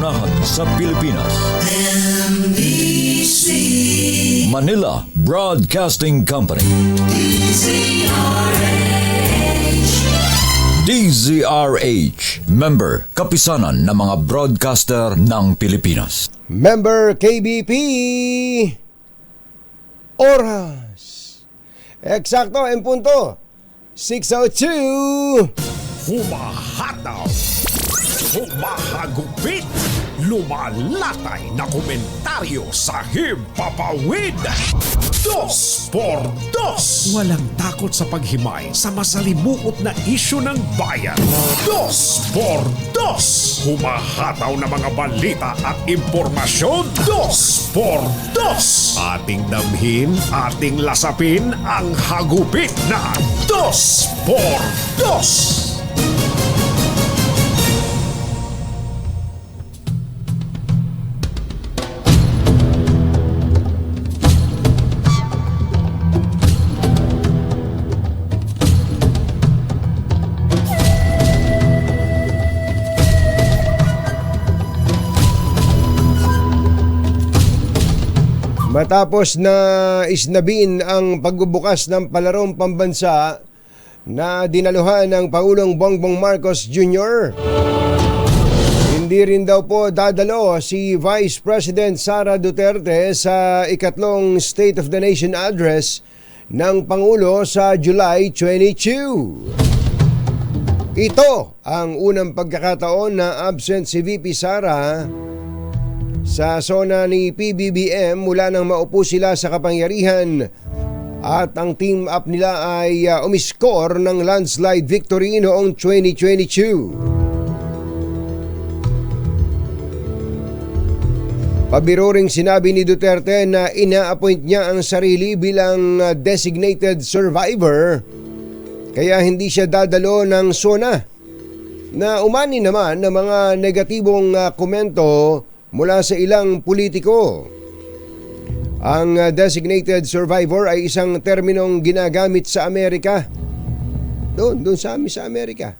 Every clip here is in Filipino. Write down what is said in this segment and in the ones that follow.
kagandahan sa Pilipinas. MBC Manila Broadcasting Company. DZRH, member, kapisanan ng mga broadcaster ng Pilipinas. Member KBP. Oras. Eksakto en punto. 6:02. Humahataw, humahagupit, lumalatay na komentaryo sa himpapawid. 2x2. Walang takot sa paghimay sa masalimuot na isyu ng bayan. 2x2. Humahataw na mga balita at impormasyon. 2x2. Ating damhin, ating lasapin ang hagupit na 2x2. Matapos na isnabin ang pagbubukas ng palarong pambansa na dinaluhan ng Pangulong Bongbong Marcos Jr., hindi rin daw po dadalo si Vice President Sara Duterte sa ikatlong State of the Nation Address ng Pangulo sa July 22. Ito ang unang pagkakataon na absent si VP Sara sa sona ni PBBM mula nang maupo sila sa kapangyarihan at ang team up nila ay umiskor ng landslide victory noong 2022. Pabiro ring sinabi ni Duterte na ina-appoint niya ang sarili bilang designated survivor kaya hindi siya dadalo ng sona, na umani naman ng mga negatibong komento mula sa ilang politiko. Ang designated survivor ay isang terminong ginagamit sa Amerika. Doon sa amin sa Amerika.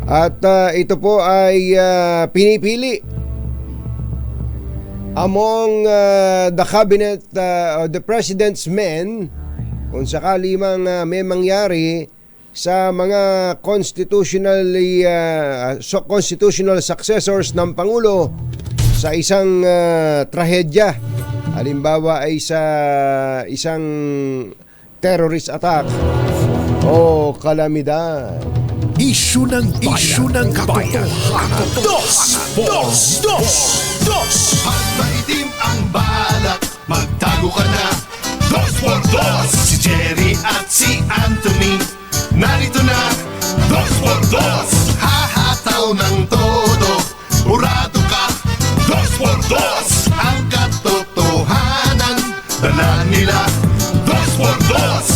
At ito po ay pinipili among the cabinet, the president's men, kung sakali mang may mangyari sa mga constitutional successors ng Pangulo sa isang trahedya. Halimbawa ay sa isang terrorist attack o kalamidad. Isyu ng katotohanan. 2x2. At maitim ang balak, magtago ka na. 2x2. Si Jerry at si Anthony narito na. 2x2. Hahataw ng todo, urado ka. 2x2. Ang katotohanan dala nila. 2x2.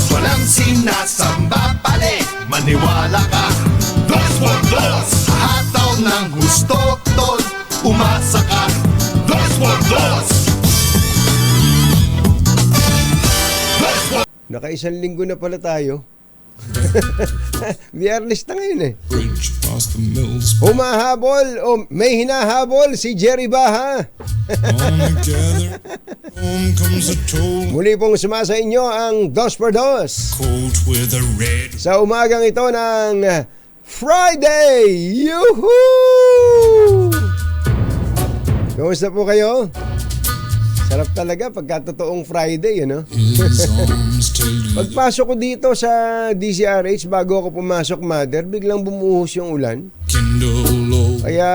Walang sinasamba pali, maniwala ka. 2x2. Hahataw ng gusto, tol, umasa ka. 2x2. Nakaisang linggo na pala tayo. Biyernes na ngayon eh. Humahabol o may hinahabol si Jerry Baha. Muli pong sumasa inyo ang 2x2 sa umagang ito ng Friday. Yuhuu! Kamusta po kayo? Sarap talaga pagka totoong Friday, ano? Pagpasok ko dito sa DZRH, bago ako pumasok, mother, biglang bumuhos yung ulan. Kaya,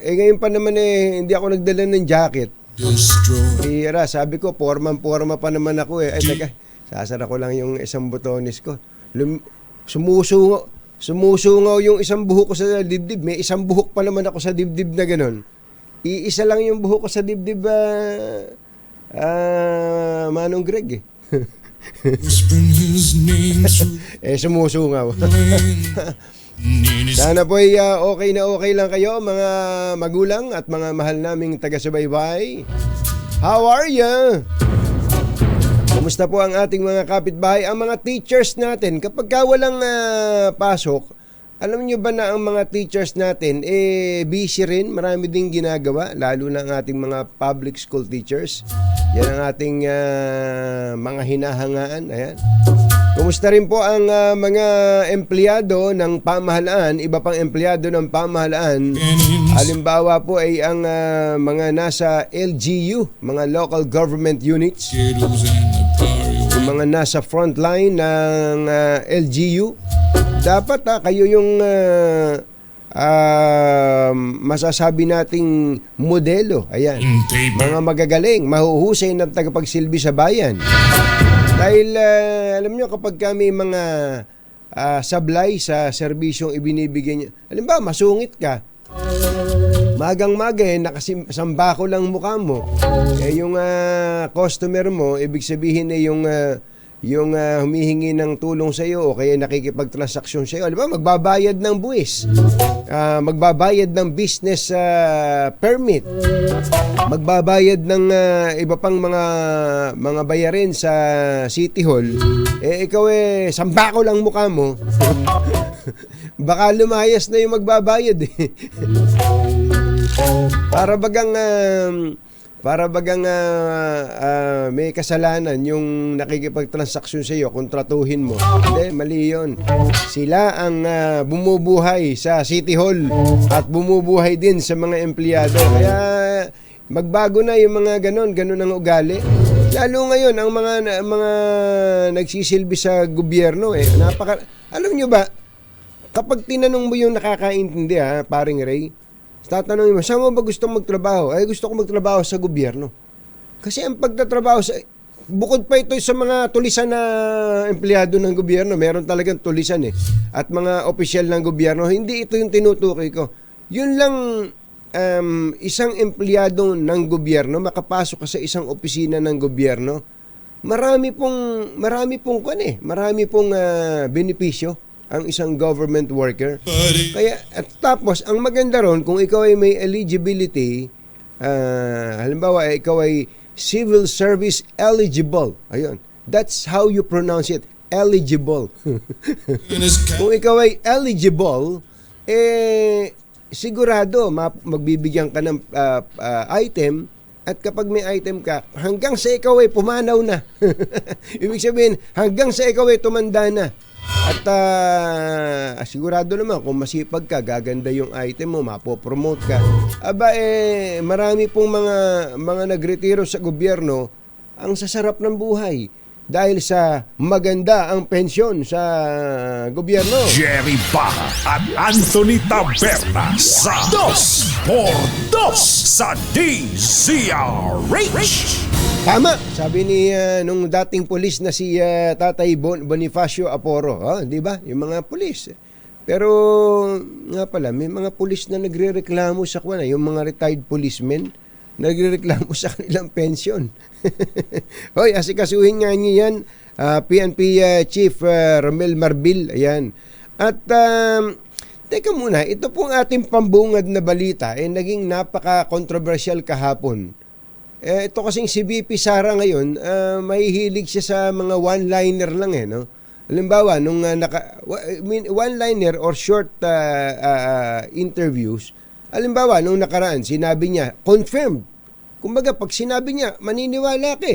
ngayon pa naman hindi ako nagdala ng jacket. Sabi ko, forma pa naman ako eh. Ay, teka, sasara ko lang yung isang botones ko. Sumusungaw yung isang buhok ko sa dibdib. May isang buhok pa naman ako sa dibdib na ganun. Iisa lang yung buhok ko sa dibdib, Manong Greg eh. Sumusungaw. Sana po ay okay lang kayo, mga magulang at mga mahal naming taga-subaybay. How are ya? Kumusta po ang ating mga kapitbahay, ang mga teachers natin? Kapag walang pasok, Alam nyo ba na ang mga teachers natin, busy rin, marami ding ginagawa, lalo na ang ating mga public school teachers. Yan ang ating mga hinahangaan. Ayan. Kumusta rin po ang mga empleyado ng pamahalaan, iba pang empleyado ng pamahalaan? Halimbawa po ay ang mga nasa LGU, mga local government units, yung mga nasa frontline ng LGU. Dapat kayo yung masasabi nating modelo. Ayan. Mga magagaling, mahuhusay ng tagapagsilbi sa bayan. Dahil alam nyo kapag kami mga sablay sa serbisyong ibinibigay niya, halimbawa masungit ka, magang-maga nakasamba ko lang mukha mo, yung customer mo, ibig sabihin yung humihingi ng tulong sa iyo o kaya nakikipagtransaksyon sa iyo, di ba? Magbabayad ng buwis, magbabayad ng business permit, magbabayad ng iba pang mga bayarin sa City Hall. Ikaw samba ko lang mukha mo. Baka lumayas na yung magbabayad Para bagang may kasalanan yung nakikipagtransaksyon sa iyo, kontratuhin mo. Hindi, mali yun. Sila ang bumubuhay sa City Hall at bumubuhay din sa mga empleyado. Kaya magbago na yung mga ganon ang ugali. Lalo ngayon, ang mga nagsisilbi sa gobyerno, alam nyo ba, kapag tinanong mo yung nakakaintindi, paring Ray, tatanungin mo, saan mo ba gusto magtrabaho? Gusto ko magtrabaho sa gobyerno. Kasi ang pagtatrabaho bukod pa ito sa mga tulisan na empleyado ng gobyerno, meron talagang tulisan at mga opisyal ng gobyerno, hindi ito yung tinutukoy ko. Yun lang, isang empleyado ng gobyerno, makapasok ka sa isang opisina ng gobyerno, marami pong benepisyo ang isang government worker. Kaya at tapos ang maganda ron kung ikaw ay may eligibility, halimbawa ikaw ay civil service eligible. Ayun. That's how you pronounce it. Eligible. Kung ikaw ay eligible, sigurado magbibigyan ka ng item, at kapag may item ka, hanggang sa ikaw ay pumanaw na. Ibig sabihin, hanggang sa ikaw ay tumanda na. At sigurado naman kung masipag ka, gaganda yung item mo, mapopromote ka. Marami pong mga nagretiro sa gobyerno ang sasarap ng buhay dahil sa maganda ang pensyon sa gobyerno. Jerry Baja at Anthony Taberna sa 2x2 sa DZRH. Tama, sabi ni nung dating pulis na si Tatay Bonifacio Aporo, di ba? Yung mga pulis. Pero nga pala, may mga pulis na nagrereklamo sa kanya, yung mga retired policemen, nagrereklamo sa kanilang pension. Hoy, asikasuhin nga niyo yan, PNP Chief Romel Marbil, ayan. At teka muna, ito pong ating pambungad na balita naging napaka-controversial kahapon. Ito kasing si VP Sara ngayon, mahihilig siya sa mga one-liner lang no? Halimbawa, nung one-liner or short interviews, halimbawa, nung nakaraan, sinabi niya, confirmed. Kumbaga, pag sinabi niya, maniniwala ka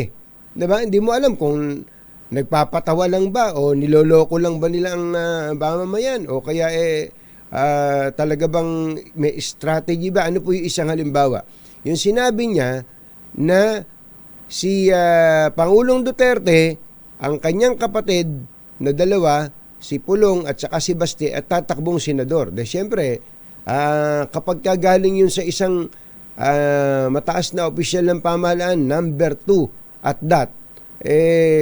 Diba? Hindi mo alam kung nagpapatawa lang ba o niloloko lang ba nila ang mamamayan o kaya talaga bang may strategy ba? Ano po yung isang halimbawa? Yung sinabi niya, na si Pangulong Duterte, ang kanyang kapatid na dalawa, si Pulong at saka si Baste, at tatakbong senador. Dahil siyempre, kapag kagaling yun sa isang mataas na opisyal ng pamahalaan, number 2 at that,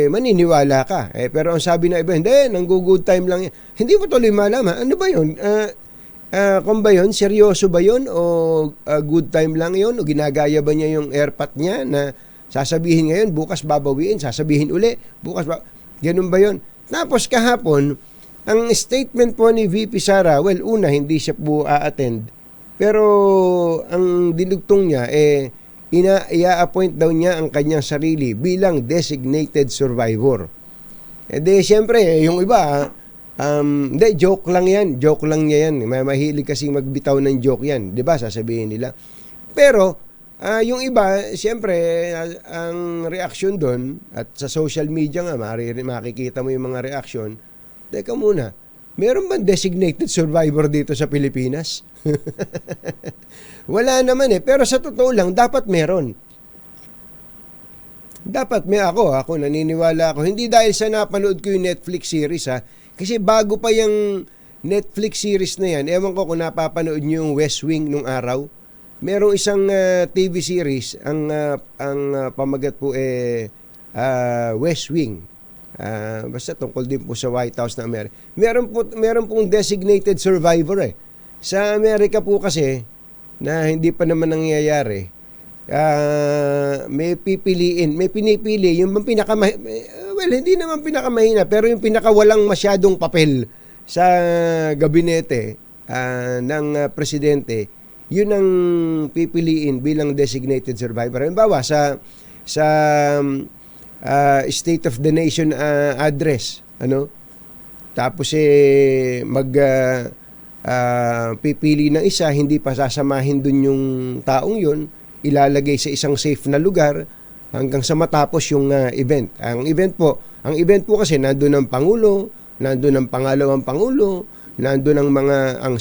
maniniwala ka. Pero ang sabi na iba, hindi, nanggo-good time lang yan. Hindi mo tuloy malaman. Ano ba yun? Kung ba yun, seryoso ba yun o good time lang yun o ginagaya ba niya yung airpat niya na sasabihin ngayon, bukas babawiin, sasabihin uli, ganun ba yun? Tapos kahapon, ang statement po ni VP Sara, well, una, hindi siya po a-attend, pero ang dinugtong niya, ia-appoint daw niya ang kanyang sarili bilang designated survivor. Siyempre, yung iba, Hindi, joke lang yan. Joke lang niya yan. Mahilig kasi magbitaw ng joke yan. Di ba? Sasabihin nila. Pero, yung iba, siyempre, ang reaksyon doon, at sa social media nga, makikita mo yung mga reaksyon. Teka muna, meron ba designated survivor dito sa Pilipinas? Wala naman pero sa totoo lang, dapat meron. Dapat ako naniniwala ako. Hindi dahil sa napanood ko yung Netflix series kasi bago pa yung Netflix series na yan, ewan ko kung napapanood nyo yung West Wing nung araw. Merong isang TV series, ang pamagat po West Wing. Basta tungkol din po sa White House na Amerika. Meron pong designated survivor Sa Amerika po kasi, na hindi pa naman nangyayari, may pinipili, yung hindi naman pinakamahina, pero yung pinakawalang masyadong papel sa gabinete ng presidente, yun ang pipiliin bilang designated survivor. Halimbawa, sa State of the Nation address, tapos pipili ng isa, hindi pa sasamahin dun yung taong yun, ilalagay sa isang safe na lugar hanggang sa matapos yung event. Ang event po kasi nandun ang Pangulo, nandun ang pangalawang Pangulo, nandun ang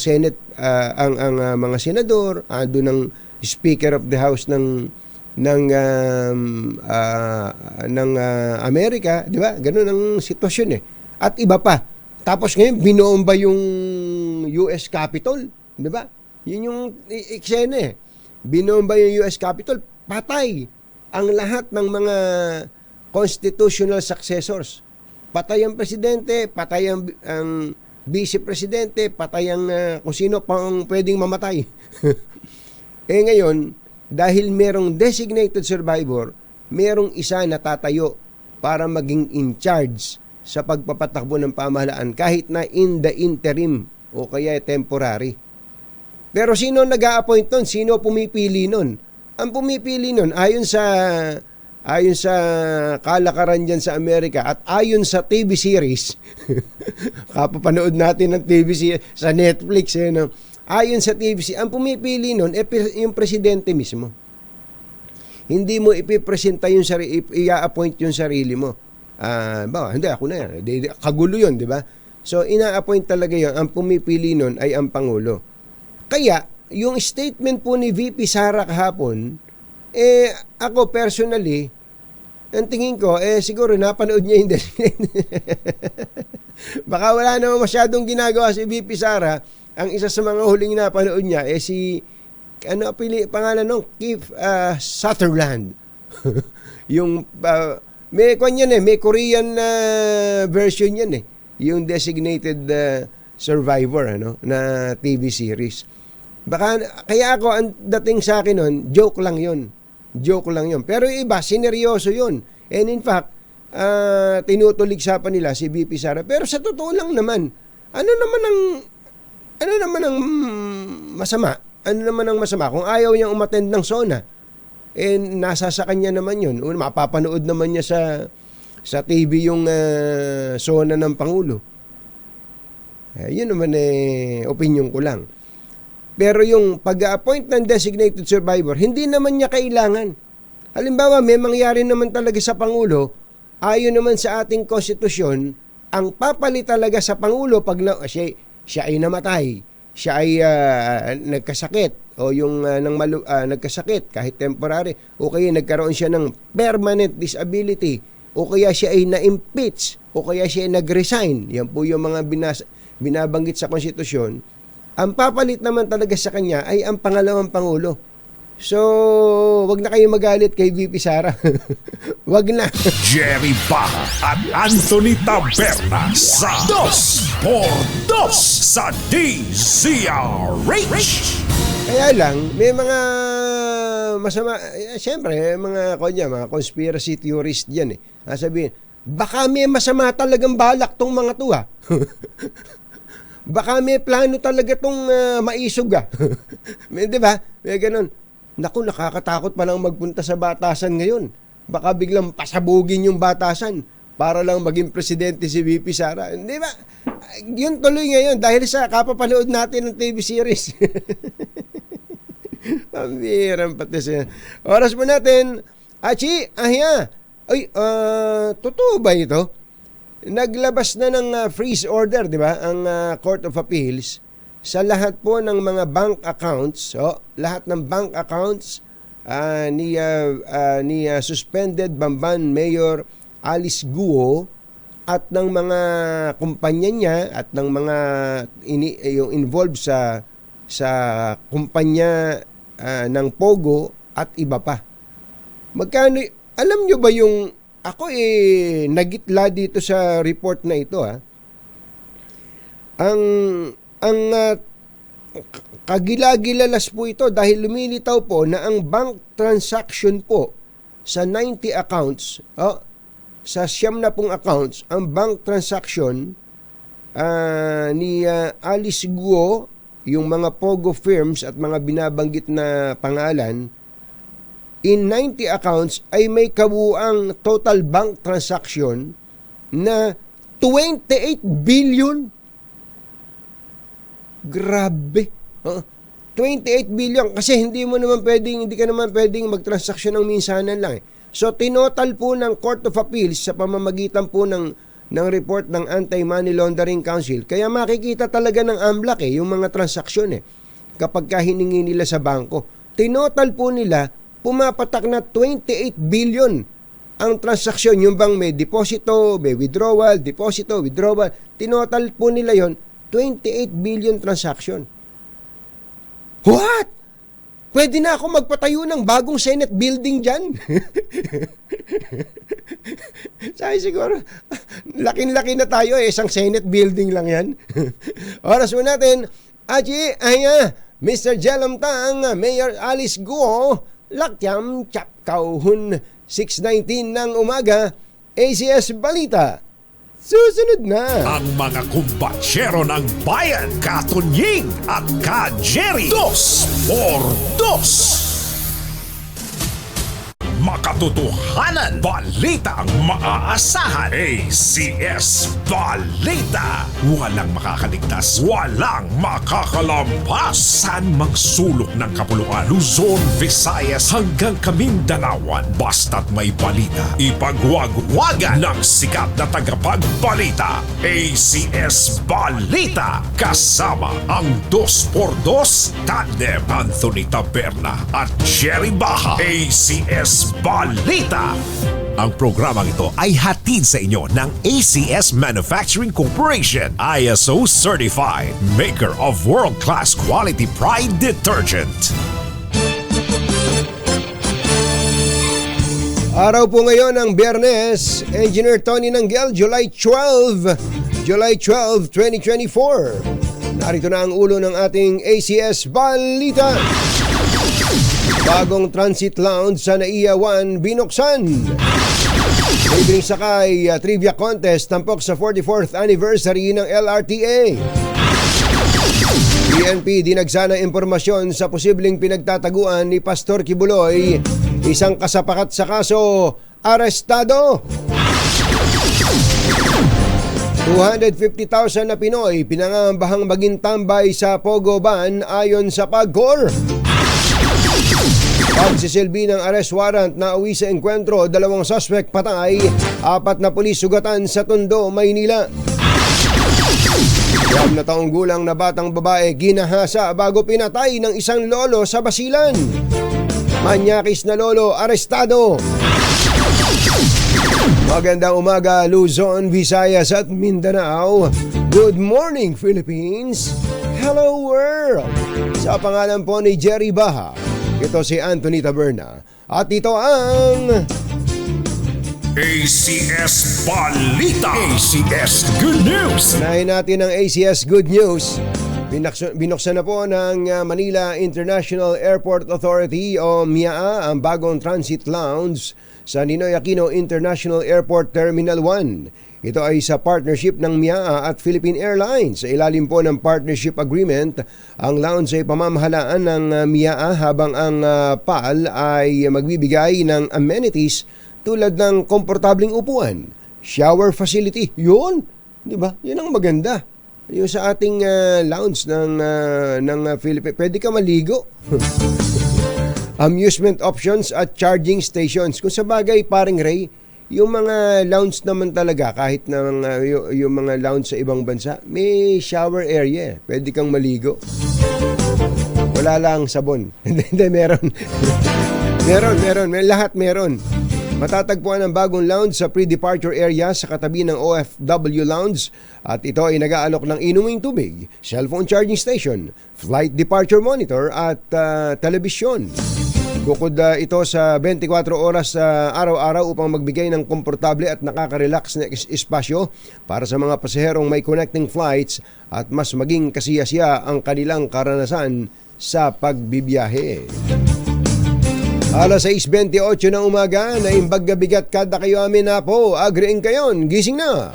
Senate, ang mga senador, nandun ang Speaker of the House ng Amerika, di ba? Ganun ang sitwasyon At iba pa. Tapos ngayon binomba yung US Capitol, di ba? Yun yung eksena Binomba yung US Capitol, patay ang lahat ng mga constitutional successors. Patay ang presidente, patay ang vice-presidente, patay ang kung sino pang pwedeng mamatay. Ngayon, dahil merong designated survivor, merong isa na tatayo para maging in charge sa pagpapatakbo ng pamahalaan kahit na in the interim o kaya temporary. Pero sino nag-a-appoint nun? Sino pumipili nun? Ang pumipili nun, ayon sa kalakaran dyan sa Amerika at ayon sa TV series, kapapanood natin ng TV series sa Netflix, ayon sa TV series, ang pumipili nun, yung presidente mismo. Hindi mo ipipresenta yung i-appoint yung sarili mo. Hindi, ako na yan. Kagulo yun, di ba? So, ina-appoint talaga yun. Ang pumipili nun ay ang Pangulo. Kaya, yung statement po ni VP Sara kahapon, ako personally, ang tingin ko, siguro napanood niya yung baka wala naman masyadong ginagawa si VP Sara. Ang isa sa mga huling napanood niya, pangalan nung Keith Sutherland. Yung, may Korean version yan yung designated survivor na TV series. Kaya ako, ang dating sa akin nun, joke lang yun. Pero yung iba, sineryoso yun. And in fact, tinutuligsapan nila si VP Sara. Pero sa totoo lang naman, ano naman ang masama? Ano naman ang masama? Kung ayaw niyang umattend ng SONA, nasa sa kanya naman yun. Mapapanood naman niya sa TV yung SONA ng Pangulo. Yun naman opinion ko lang. Pero yung pag-appoint ng designated survivor, hindi naman niya kailangan. Halimbawa, may mangyari naman talaga sa Pangulo, ayon naman sa ating konstitusyon, ang papalit talaga sa Pangulo pag siya ay namatay, siya ay nagkasakit, o yung nagkasakit kahit temporary, o kaya nagkaroon siya ng permanent disability, o kaya siya ay na-impeach, o kaya siya ay nag-resign. Yan po yung mga binabanggit sa konstitusyon. Ang papalit naman talaga sa kanya ay ang pangalawang Pangulo. So, wag na kayo magalit kay VP Sara. Wag na. Jerry Baja at Anthony Taberna sa 2x2 sa DZRH. Kaya lang, may mga masama, siyempre, mga conspiracy theorist yan Sabihin, baka may masama talagang balak tong mga to Baka may plano talaga tong maisog Di ba? May ganun. Naku, nakakatakot pa lang magpunta sa batasan ngayon. Baka biglang pasabugin yung batasan. para lang maging presidente si VP Sara. Di ba? Yun tuloy ngayon dahil sa kapapanood natin ng TV series. Pambirang pati siya. Oras mo natin. Achi, ahya. Ay, totoo ba ito? Naglabas na ng freeze order, di ba? Ang Court of Appeals sa lahat po ng mga bank accounts, lahat ng bank accounts ni suspended Bamban Mayor Alice Guo at ng mga kumpanya niya at ng mga yung involved sa kumpanya ng Pogo at iba pa. Magkano, alam nyo ba yung, ako nagitla dito sa report na ito ang kagilagilalas po ito dahil lumilitaw po na ang bank transaction po sa 90 accounts, sa 90 accounts, ang bank transaction ni Alice Guo, yung mga Pogo firms at mga binabanggit na pangalan, in 90 accounts ay may kabuuang total bank transaction na 28 billion. Grabe. 28 billion kasi hindi ka naman pwedeng magtransaksyon ng minsanan lang. So tinotal po ng Court of Appeals sa pamamagitan po ng report ng Anti-Money Laundering Council. Kaya makikita talaga ng AMLAC yung mga transaksyon kapag hiningi nila sa bangko. Tinotal po nila, pumapatak na 28 billion ang transaksyon. Yung bang may deposito, may withdrawal, deposito, withdrawal. Tinotal po nila yon 28 billion transaction. What? Pwede na ako magpatayo ng bagong Senate building dyan. Sabi siguro, laking-laki na tayo isang Senate building lang yan. Oras mo natin, Aji, Mr. Jelam Tang, Mayor Alice Guo, Lakyam Chapkauhun, 6:19 ng umaga, ACS Balita. Susunod na. Ang mga kumbatsero ng bayan, Katunying at Ka-Jerry. 2x2. Makatotohanan, balitang maaasahan. ACS Balita. Walang makakaligtas, walang makakalampas. San magsulok ng kapuluan, Luzon, Visayas hanggang Kamindalawan. Basta't may balita, ipagwagwagan ng sikat na tagapagbalita. ACS Balita. Kasama ang 2x2 tandem Anthony Taberna at Jerry Baha. ACS Balita. Ang programang ito ay hatid sa inyo ng ACS Manufacturing Corporation, ISO Certified, maker of world-class quality Pride detergent. Araw po ngayon ng Biyernes, Engineer Tony Nanggel, July 12, 2024. Narito na ang ulo ng ating ACS Balita. Bagong transit lounge sa NAIA 1 binuksan. Libreng sakay trivia contest tampok sa 44th anniversary ng LRTA. PNP dinagsa ng impormasyon sa posibleng pinagtataguan ni Pastor Kibuloy. Isang kasapakat sa kaso, arestado. 250,000 na Pinoy pinangangambahang maging tambay sa Pogo ban ayon sa PAGCOR. Pagsisilbi ng arrest warrant na uwi sa engkwentro, 2 suspect patay, 4 na pulis sugatan sa Tondo, Maynila. 9 na taong gulang na batang babae ginahasa bago pinatay ng isang lolo sa Basilan. Manyakis na lolo arestado. Magandang umaga Luzon, Visayas at Mindanao. Good morning Philippines. Hello world. Sa pangalan po ni Jerry Baha, ito si Anthony Taberna at ito ang ACS Balita. ACS Good News. Unahin natin ang ACS Good News. Binuksan na po ng Manila International Airport Authority o MIAA ang bagong transit lounge sa Ninoy Aquino International Airport Terminal 1. Ito ay sa partnership ng MIAA at Philippine Airlines. Sa ilalim po ng partnership agreement, ang lounge ay pamamahalaan ng MIAA habang ang PAL ay magbibigay ng amenities tulad ng komportabling upuan, shower facility. Yun, di ba? Yun ang maganda. Yung sa ating lounge ng Philippines, pwede ka maligo. Amusement options at charging stations. Kung sa bagay, paring Ray, yung mga lounge naman talaga, kahit na yung mga lounge sa ibang bansa, may shower area. Pwede kang maligo. Wala lang sabon. Hindi, meron. meron. Lahat meron. Matatagpuan ang bagong lounge sa pre-departure area sa katabi ng OFW Lounge at ito ay nag-aalok ng inuming tubig, cellphone charging station, flight departure monitor at telebisyon. Bukod ito sa 24 oras araw-araw upang magbigay ng komportable at nakaka-relax na espasyo para sa mga pasaherong may connecting flights at mas maging kasiyasiya ang kanilang karanasan sa pagbibiyahe. Alas 6:28 ng umaga, naimbag bigat kada kayo amin na po. Agreeing kayon, gising na.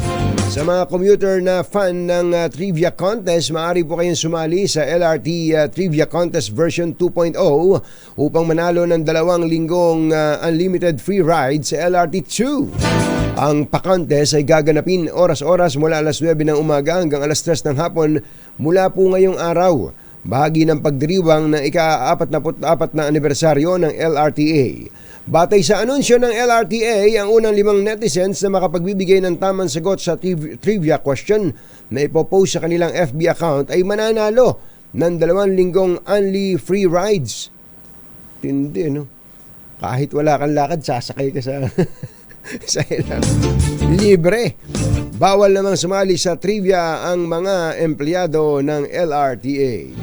Sa mga commuter na fan ng Trivia Contest, maaari po kayong sumali sa LRT Trivia Contest version 2.0 upang manalo ng 2 linggong unlimited free ride sa LRT 2. Ang pa-contest ay gaganapin oras-oras mula alas 9 ng umaga hanggang alas 3 ng hapon mula po ngayong araw. Bahagi ng pagdiriwang ng ika-44 na anibersaryo ng LRTA. Batay sa anunsyo ng LRTA, ang unang 5 netizens na makapagbibigay ng tamang sagot sa trivia question na ipopost sa kanilang FB account ay mananalo ng 2 linggong only free rides. Tindi, no? Kahit wala kang lakad, sasakay ka sa sa libre. Bawal namang sumali sa trivia ang mga empleyado ng LRTA.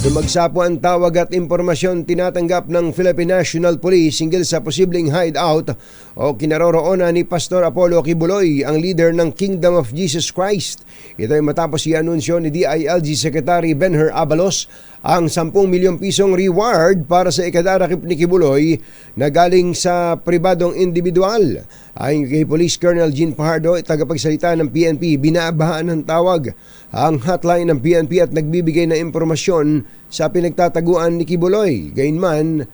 Dumagsa po ang tawag at impormasyon tinatanggap ng Philippine National Police hinggil sa posibleng hideout o kinaroroonan ni Pastor Apollo Kibuloy, ang leader ng Kingdom of Jesus Christ. Ito ay matapos i-anunsyo ni DILG Secretary Benher Abalos ang 10 milyong pisong reward para sa ikadarakip ni Kibuloy na galing sa pribadong individual. Ayon kay Police Colonel Jean Fajardo, tagapagsalita ng PNP, binabaan ng tawag ang hotline ng PNP at nagbibigay ng impormasyon sa pinagtataguan ni Kibuloy. Gayunman,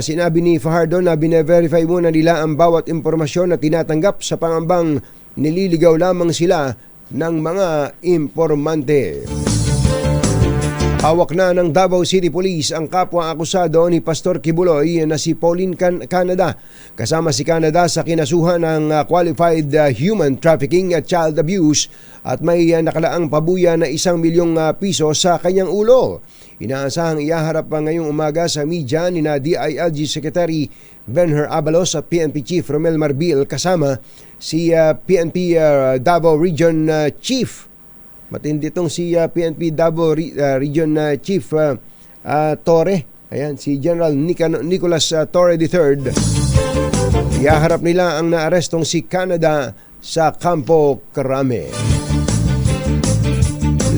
sinabi ni Fajardo na bine-verify muna nila ang bawat impormasyon na tinatanggap sa pangambang nililigaw lamang sila ng mga impormante. Hawak na ng Davao City Police ang kapwa akusado ni Pastor Kibuloy na si Pauline Canada. Kasama si Canada sa kinasuhan ng qualified human trafficking at child abuse at may nakalaang pabuya na 1 milyong piso sa kanyang ulo. Inaasahang ihaharap pa ngayong umaga sa media ni DILG Secretary Benher Abalos at PNP Chief Romel Marbil kasama si PNP Davao Region Chief. Matindi itong si PNP Davao Region Chief Torre. Ayan, si General Nicolas Torre III. Ihaharap nila ang naarestong si Canada sa Campo Crame.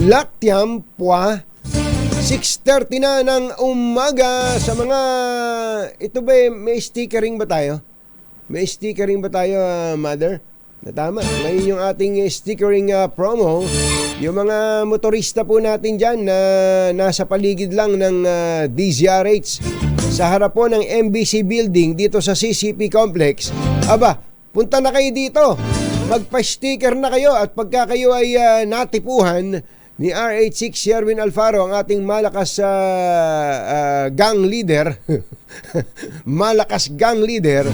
Laktiam Pua, 6:30 na ng umaga sa mga... Ito ba, may stickering ba tayo? May stickering ba tayo, Mother? Tama. Ngayon yung ating stickering promo, yung mga motorista po natin dyan na nasa paligid lang ng DZRH sa harap po ng MBC Building dito sa CCP Complex. Aba, punta na kayo dito. Magpa-sticker na kayo at pagka kayo ay natipuhan ni RH6 Sherwin Alfaro, ang ating malakas gang leader, malakas gang leader,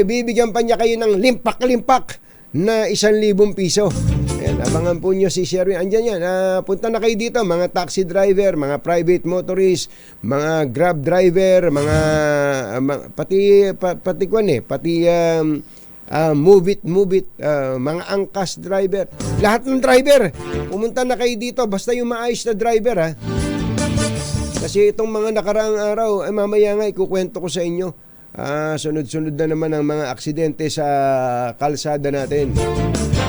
bibigyan pa niya kayo ng limpak-limpak na 1,000 piso. Ayan, abangan po nyo si Sherwin. Andyan yan. Punta na kayo dito, mga taxi driver, mga private motorist, mga grab driver, mga move it, mga angkas driver. Lahat ng driver, pumunta na kayo dito. Basta yung maayos na driver, ha. Kasi itong mga nakaraang araw, mamaya nga ikukwento ko sa inyo. Sunod-sunod na naman ang mga aksidente sa kalsada natin.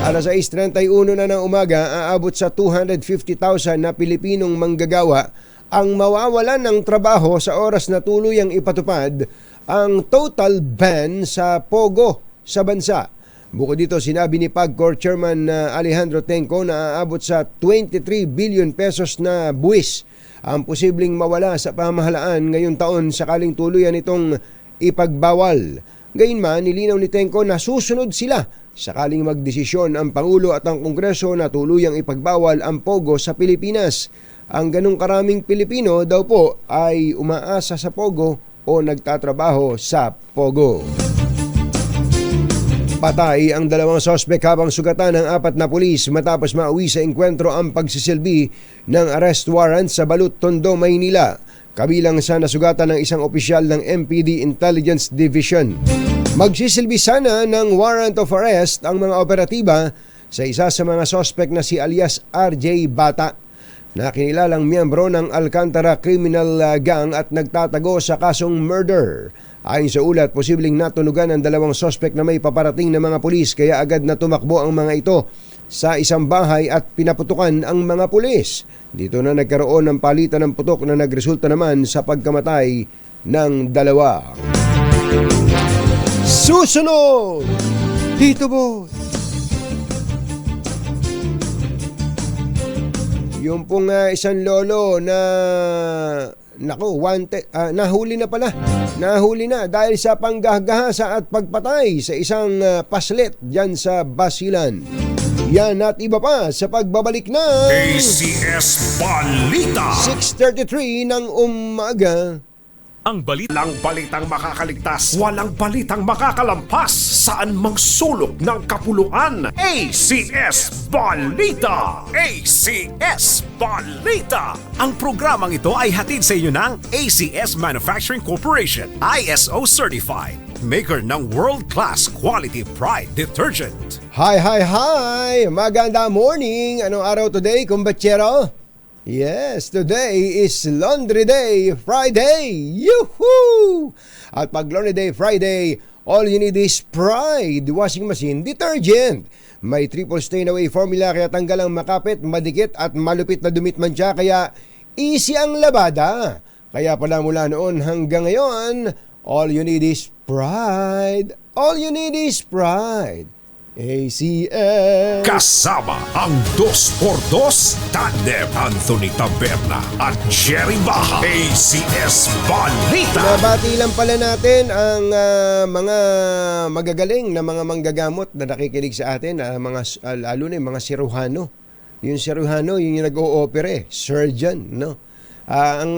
Alas 6:31 na ng umaga, aabot sa 250,000 na Pilipinong manggagawa ang mawawalan ng trabaho sa oras na tuluyang ipatupad ang total ban sa Pogo sa bansa. Bukod dito, sinabi ni PAGCOR Chairman Alejandro Tenco na aabot sa 23 billion pesos na buwis ang posibleng mawala sa pamahalaan ngayong taon sakaling tuluyan itong ipagbawal. Gayunman, nilinaw ni Tenco na susunod sila sakaling magdesisyon ang Pangulo at ang Kongreso na tuluyang ipagbawal ang Pogo sa Pilipinas. Ang ganong karaming Pilipino daw po ay umaasa sa Pogo o nagtatrabaho sa Pogo. Patay ang 2 sospek habang sugatan ng 4 na pulis matapos mauwi sa engkwentro ang pagsisilbi ng arrest warrant sa Balut, Tondo, Maynila. Kabilang sa nasugatan ng isang opisyal ng MPD Intelligence Division. Magsisilbi sana ng warrant of arrest ang mga operatiba sa isa sa mga sospek na si alias RJ Bata, na kinilalang miyembro ng Alcantara Criminal Gang at nagtatago sa kasong murder. Ayon sa ulat, posibleng natunugan ang 2 sospek na may paparating na mga pulis kaya agad na tumakbo ang mga ito sa isang bahay at pinaputukan ang mga pulis. Dito na nagkaroon ng palitan ng putok na nagresulta naman sa pagkamatay ng 2. Susunod! Tito Boy! Yung pong isang lolo na nahuli na pala. Nahuli na dahil sa panggahgahasa at pagpatay sa isang paslet dyan sa Basilan. Yan at iba pa sa pagbabalik ng ACS Balita. 6:33 ng umaga. Ang balita. Walang balitang makakaligtas, walang balitang makakalampas, saan mang sulok ng kapuluan. ACS Balita! ACS Balita! Ang programang ito ay hatid sa inyo ng ACS Manufacturing Corporation, ISO Certified, maker ng world-class quality Pride detergent. Hi! Maganda morning! Anong araw today, kumbachero? Yes, today is Laundry Day Friday! Yuhuu! At pag Laundry Day Friday, all you need is Pride Washing Machine Detergent. May triple stain away formula kaya tanggal ang makapit, madikit at malupit na dumit man siya, kaya easy ang labada. Kaya pala mula noon hanggang ngayon, all you need is Pride. All you need is Pride. ACS. Kasama ang 2x2 tandem Anthony Taberna at Jerry Baha. ACS Balita. Nabati lang pala natin ang mga magagaling na mga manggagamot na nakikinig sa atin, lalo na yung mga siruhano. Yung siruhano, yung nag-o-opere, surgeon, no? Ang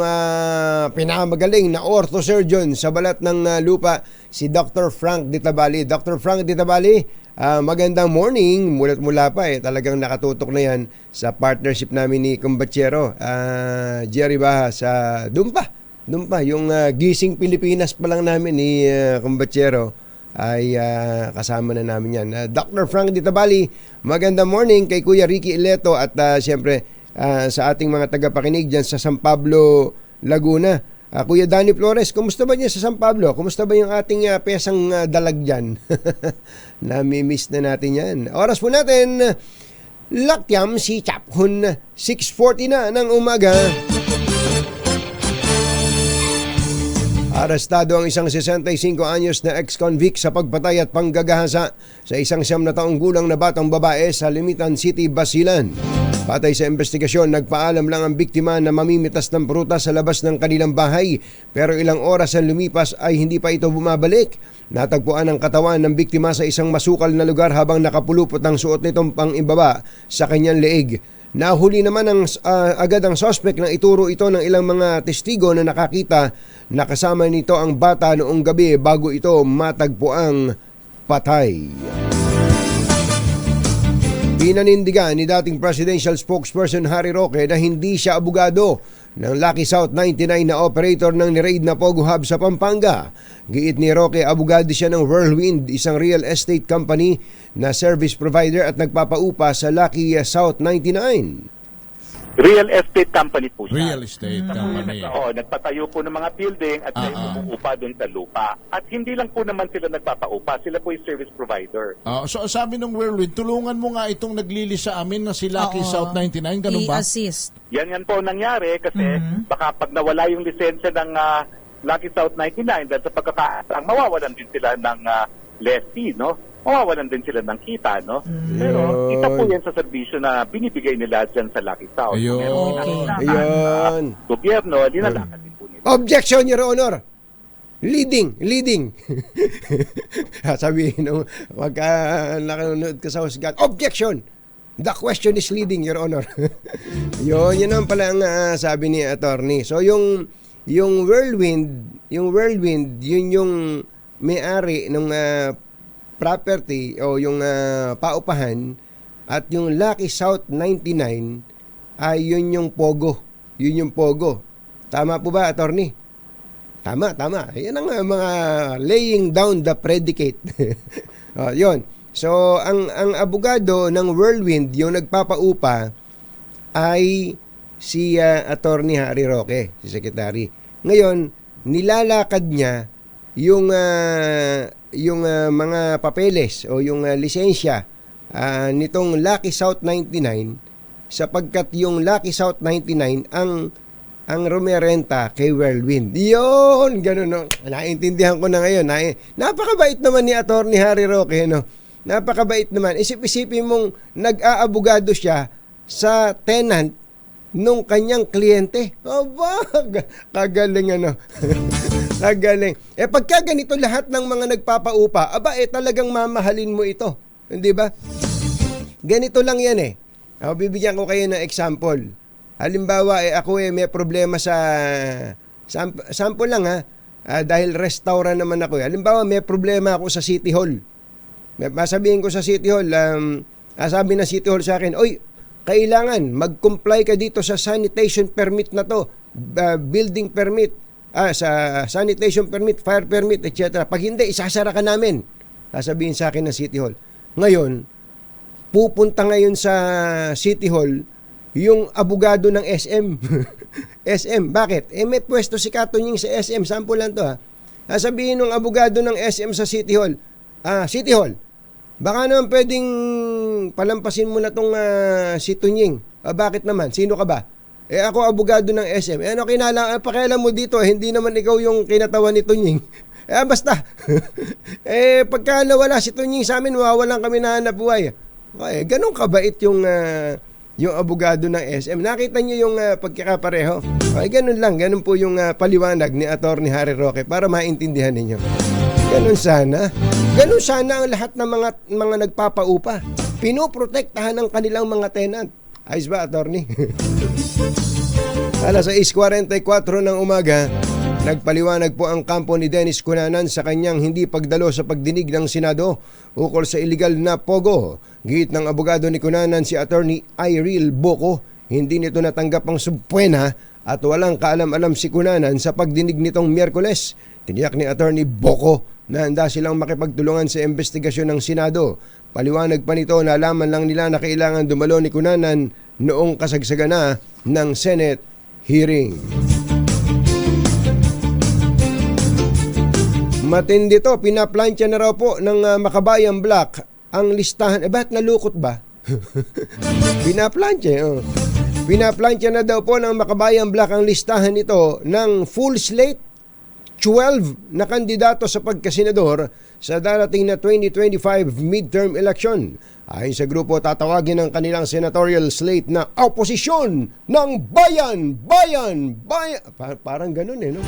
pinakamagaling na orthosurgeon sa balat ng lupa, si Dr. Frank Ditabali. Dr. Frank Ditabali, magandang morning. Mulat mula pa talagang nakatutok na yan sa partnership namin ni Kumbachero Jerry Baha sa Dumpa, yung Gising Pilipinas pa lang namin ni Kumbachero ay kasama na namin yan. Dr. Frank Ditabali, magandang morning kay Kuya Ricky Ileto at siyempre sa ating mga tagapakinig dyan sa San Pablo, Laguna. Kuya Danny Flores, kumusta ba niya sa San Pablo? Kumusta ba yung ating pesang dalag dyan? Nami-miss na natin yan. Oras po natin, Lakyam si Chaphun, 6:40 na ng umaga. Arestado ang isang 65 anyos na ex-convict sa pagpatay at panggagahasa sa isang 9 na taong gulang na batang babae sa Limitan City, Basilan. Patay sa investigasyon, nagpaalam lang ang biktima na mamimitas ng prutas sa labas ng kanilang bahay, pero ilang oras ang lumipas ay hindi pa ito bumabalik. Natagpuan ang katawan ng biktima sa isang masukal na lugar habang nakapulupot ang suot nitong pang-ibaba sa kanyang leeg. Nahuli naman agad ang suspect na ituro ito ng ilang mga testigo na nakakita na kasama nito ang bata noong gabi bago ito matagpuang patay. Pinanindigan ni dating presidential spokesperson Harry Roque na hindi siya abogado ng Lucky South 99 na operator ng ni-raid na Pogo Hub sa Pampanga. Giit ni Roque, abogado siya ng Whirlwind, isang real estate company na service provider at nagpapaupa sa Lucky South 99. Real estate company po siya. Real estate company. Nagpatayo po ng mga building at umuupa doon sa lupa. At hindi lang po naman sila nagpapaupa, sila po yung service provider. So sabi nung Whirlwind, tulungan mo nga itong naglili sa amin na si Lucky South 99, ganun ba? I-assist. Yan po nangyari kasi baka pag nawala yung lisensya ng Lucky South 99 dahil sa pagkakaasang mawawalan din sila ng lessee, no? Mawawalan din sila ng kita, no? Pero isa po yan sa serbisyo na binibigay nila dyan sa Lucky South. Ayun. Gobyerno, linalakan din po nila. Objection, Your Honor. Leading. Sabihin nung pagka nanonood ka sa husgat, objection! The question is leading, Your Honor. yun naman pala ang sabi ni attorney. So yung whirlwind, yun yung may-ari ng property o yung paupahan, at yung Lucky South 99 ay yun yung Pogo. Yun yung Pogo. Tama po ba, attorney? Tama. Yan ang mga laying down the predicate. Yun. So, ang abogado ng Whirlwind, yung nagpapaupa, ay si Attorney Harry Roque, si Secretary. Ngayon, nilalakad niya yung mga papeles o yung lisensya nitong Lucky South 99, sapagkat yung Lucky South 99 ang rumerenta kay Whirlwind. Yun, ganun, no? Naintindihan ko na ngayon. Napakabait naman ni Attorney Harry Roque, no? Napakabait naman. Isip-isipin mong nag-aabogado siya sa tenant nung kanyang kliyente. Aba, kagaling ano. Kagaling. Pagka ganito lahat ng mga nagpapaupa, talagang mamahalin mo ito. Hindi ba? Ganito lang yan bibigyan ko kayo ng example. Halimbawa, ako may problema sa... Sample lang dahil restaurant naman ako. Halimbawa, may problema ako sa City Hall. Sabihin ko sa City Hall, sabi ng City Hall sa akin, oy, kailangan mag-comply ka dito sa sanitation permit na to, building permit, sa sanitation permit, fire permit, etc. Pag hindi, isasara ka namin. Sasabihin sa akin ng City Hall. Ngayon, pupunta ngayon sa City Hall yung abogado ng SM. SM, bakit? May pwesto si Katunying sa SM, sample lang to Sasabihin ng abogado ng SM sa City Hall, City Hall, baka naman pwedeng palampasin mo na tong si Tunying. Bakit naman? Sino ka ba? Ako abogado ng SM. Ano pakialam mo dito? Hindi naman ikaw yung kinatawan ni Tunying. Basta. Pagka nawala si Tunying sa amin, mawawalan kami na hanap buhay. Ganun kabait yung abogado ng SM. Nakita niyo yung pagkakapareho? Ganun lang. Ganun po yung paliwanag ni Attorney Harry Roque para maintindihan ninyo. Ganun sana. Ganun sana ang lahat ng mga nagpapaupa. Pinoprotektahan ng kanilang mga tenant. Ayos ba, attorney? Alas 6:44 ng umaga, nagpaliwanag po ang kampo ni Dennis Cunanan sa kanyang hindi pagdalo sa pagdinig ng Senado ukol sa illegal na pogo. Git ng abogado ni Cunanan, si Attorney Iril Boco, hindi nito natanggap ang subpuena at walang kaalam-alam si Cunanan sa pagdinig nitong Miyerkules. Tiniyak ni Attorney Boco na handa silang makipagtulungan sa investigasyon ng Senado. Paliwanag pa nito, nalaman lang nila na kailangan dumalo ni Cunanan noong kasagsagan na ng Senate hearing. Matindi to, pinaplansya na raw po ng Makabayan Black ang listahan. Bakit nalukot ba? Pinaplansya na daw po ng Makabayan Black ang listahan nito ng full slate 12 na kandidato sa pagkasenador sa darating na 2025 midterm election. Ayon sa grupo, tatawagin ang kanilang senatorial slate na oposisyon ng bayan. Parang ganun no?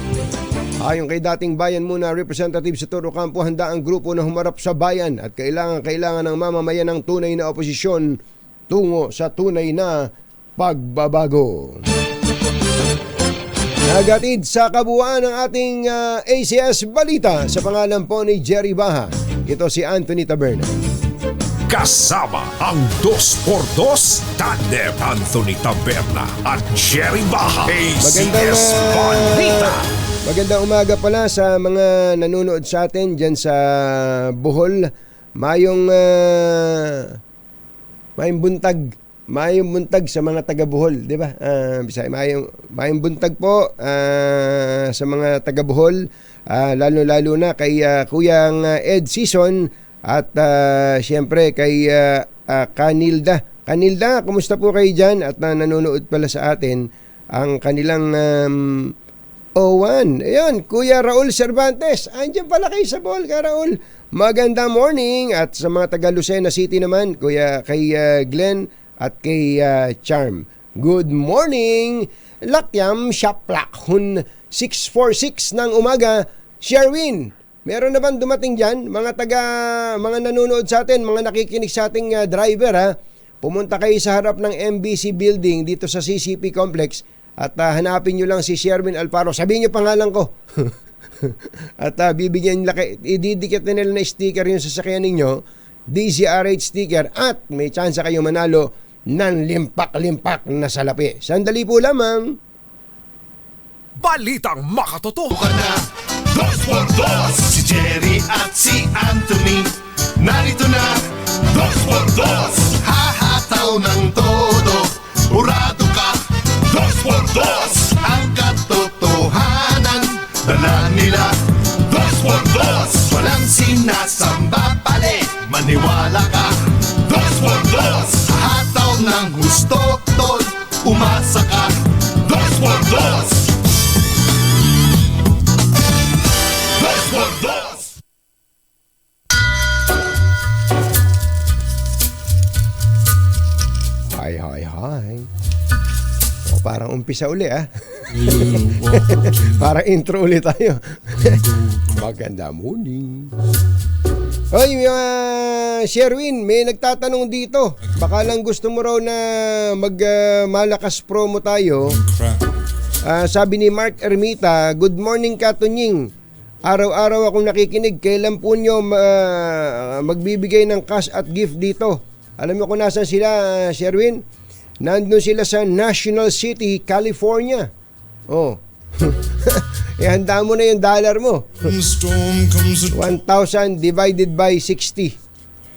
Ayon kay dating Bayan Muna Representative sa Toro Campo, handa ang grupo na humarap sa bayan at kailangan ng mamamayan ng tunay na oposisyon tungo sa tunay na pagbabago. Nagatid sa kabuuan ng ating ACS Balita sa pangalan po ni Jerry Baha. Ito si Anthony Taberna. Kasama ang 2x2 tandem Anthony Taberna at Jerry Baha. ACS Balita. Magandang umaga pala sa mga nanonood sa atin dyan sa Bohol. Mayong buntag sa mga taga Bohol, di ba? Mayong buntag po sa mga taga Bohol, lalo na kay Kuyang Ed Season at siyempre kay Kanilda. Kanilda, kumusta po kayo dyan? At nanonood pala sa atin ang kanilang Owan. Ayan, Kuya Raul Cervantes. Andiyan pala kayo sa Bohol, Kuya Raul. Magandang morning. At sa mga taga Lucena City naman, kay Glenn at kay Charm. Good morning. Lakyam Shaplak Hun 646 ng umaga. Sherwin, meron na bang dumating dyan? Mga nanonood sa atin, mga nakikinig sa ating driver ha. Pumunta kayo sa harap ng MBC Building dito sa CCP Complex at hanapin nyo lang si Sherwin Alfaro. Sabihin nyo pangalan ko. At ididikit na nila na sticker yung sasakyan ninyo, DZRH sticker, at may chance kayo manalo ng limpak-limpak na salapi. Sandali po lamang. Balitang makatoto. Ka na, 2x2 si Jerry at si Anthony. Narito na, 2x2 hahataw ng todo. Urado ka, 2x2 ang katotohanan. Dala nila, 2x2 walang sinasamba pali. Maniwala ka, 2x2 hahataw ng gusto, tol. Umasa ka, 2x2 Hi. O, parang umpisa uli parang intro uli tayo. Maganda morning. Oy, Sherwin, may nagtatanong dito. Baka lang gusto mo raw na malakas promo tayo. Sabi ni Mark Ermita, good morning Katunying. Araw-araw akong nakikinig. Kailan po nyo magbibigay ng cash at gift dito? Alam mo kung nasan sila, Sherwin? Nandun sila sa National City, California. Oh. Handa mo na yung dollar mo. 1,000 divided by 60.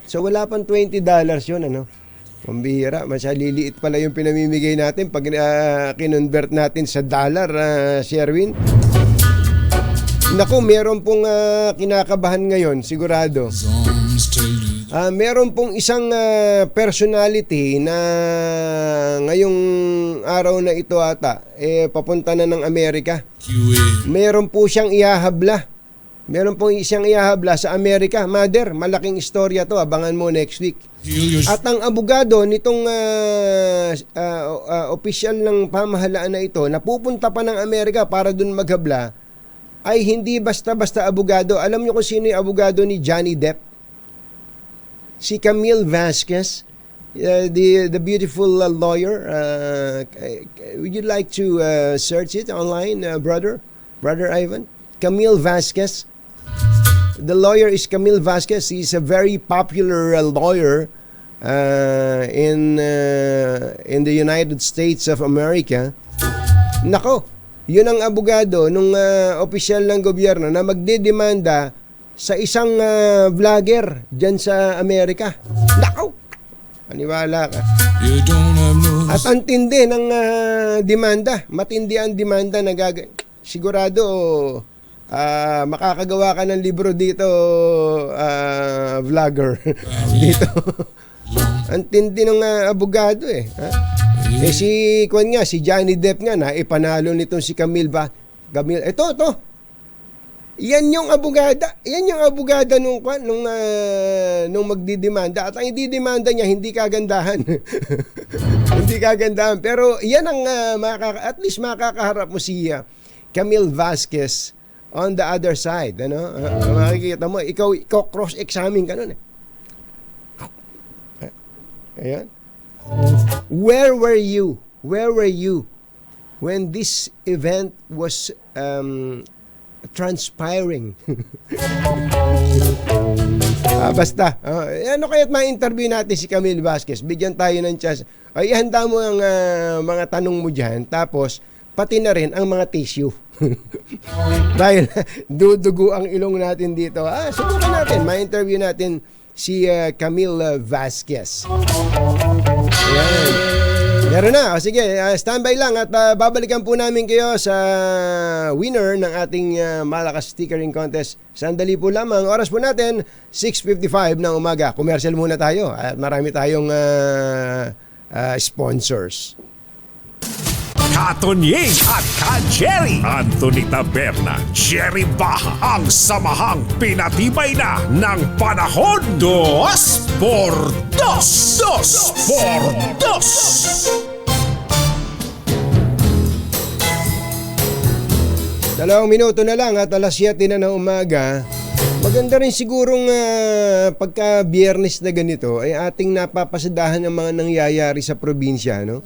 So wala pang $20 yun, ano? Pambihira, masyaliliit pala yung pinamimigay natin pag kinonvert natin sa dollar, Sherwin. Naku, meron pong kinakabahan ngayon, sigurado. Meron pong isang personality na ngayong araw na ito ata, papunta na ng Amerika. Meron po siyang ihahabla. Meron pong siyang ihahabla sa Amerika. Mother, malaking istorya to. Abangan mo next week. At ang abogado nitong opisyal ng pamahalaan na ito, napupunta pa ng Amerika para dun maghabla, ay hindi basta-basta abogado. Alam niyo kung sino yung abogado ni Johnny Depp? Si Camille Vasquez, the beautiful lawyer. Would you like to search it online, brother Ivan? Camille Vasquez. The lawyer is Camille Vasquez. He's a very popular lawyer in the United States of America. Nako, yun ang abogado nung opisyal ng gobyerno na magdedemanda sa isang vlogger dyan sa Amerika. Nako! Paniwala ka. At ang tindi ng demanda. Matindi ang demanda na sigurado makakagawa ka ng libro dito, vlogger. Dito. Ang tindi ng abogado eh. Si Johnny Depp nga na ipanalo nitong si Camille. Ito. Yan yung abogada nung magdidemanda, at ang ididemanda niya hindi kagandahan. Hindi kagandahan, pero yan ang at least makakaharap mo si Camille Vasquez on the other side, ano? Makikita mo, ikaw cross-examine ka nun eh. Ayan. Where were you when this event was transpiring? Basta ano kaya't ma-interview natin si Camille Vasquez, bigyan tayo ng chance. Ay, ihanda mo ang mga tanong mo dyan, tapos pati na rin ang mga tissue. Dahil dudugo ang ilong natin dito. Subukan natin, ma-interview natin si Camille Vasquez. Ayan. Meron na. Sige, standby lang at babalikan po namin kayo sa winner ng ating malakas stickering contest. Sandali po lamang. Oras po natin, 6:55 ng umaga. Commercial muna tayo at marami tayong sponsors. Katonying at Ka-Jerry, Anthony Taberna, Jerry Baha, ang samahang pinatibay na ng panahon. 2x2. 2x2. 2 minuto na lang at alas 7 na ng umaga. Maganda rin sigurong pagka biyernes na ganito ay ating napapasadahan ng mga nangyayari sa probinsya, no?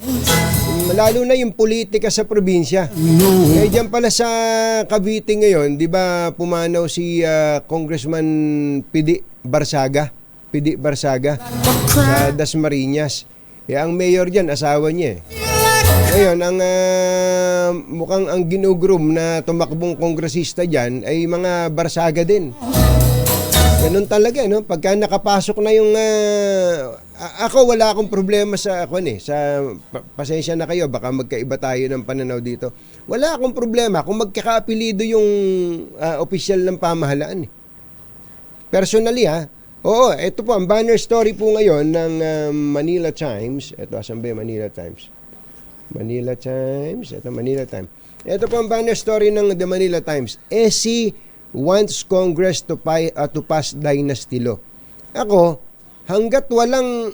Lalo na yung politika sa probinsya. Eh diyan pala sa Cavite ngayon, 'di ba, pumanaw si Congressman Pidi Barsaga sa Dasmariñas. Ang mayor diyan asawa niya. Ngayon, mukhang ang ginugroom na tumakbong kongresista diyan ay mga Barsaga din. Ganun talaga, no? Pagka nakapasok na yung ako wala akong problema sa pasensya na kayo, baka magkaiba tayo ng pananaw dito. Wala akong problema kung magkakaapelido yung opisyal ng pamahalaan. Personally, oo, ito po ang banner story po ngayon ng Manila Times. Ito, asan ba yung Manila Times? Manila Times. Ito po ang banner story ng The Manila Times. SC wants Congress to pass dynasty law. Ako, hanggat walang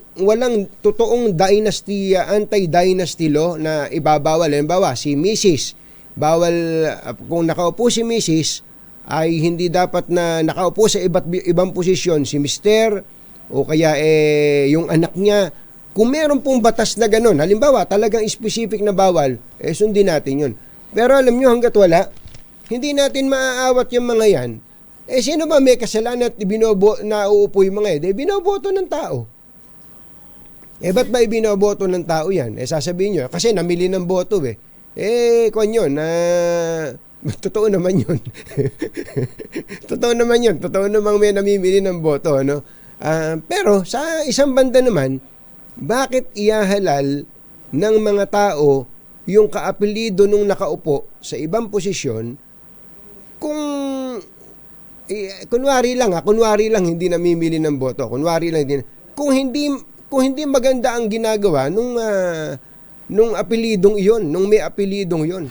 totoong dynasty, anti-dynasty law na ibabawal, halimbawa si Mrs. bawal, kung nakaupo si Mrs. ay hindi dapat na nakaupo sa ibang posisyon si Mr. o kaya yung anak niya. Kung meron pong batas na ganun, halimbawa talagang specific na bawal, sundin natin yun. Pero alam nyo, hanggat wala, hindi natin maaawat yung mga yan. Sino ba may kasalanan at nauupo yung mga yan? Binoboto ng tao. Ba't ba ibinoboto ng tao yan? Sasabihin nyo, kasi namili ng boto kung yun, totoo naman yun. Totoo namang may namimili ng boto, no? Pero sa isang banda naman, bakit iyahalal ng mga tao yung kaapelido nung nakaupo sa ibang posisyon kung kunwari lang hindi namimili ng boto, kung hindi maganda ang ginagawa nung apelidong iyon, nung may apelidong iyon.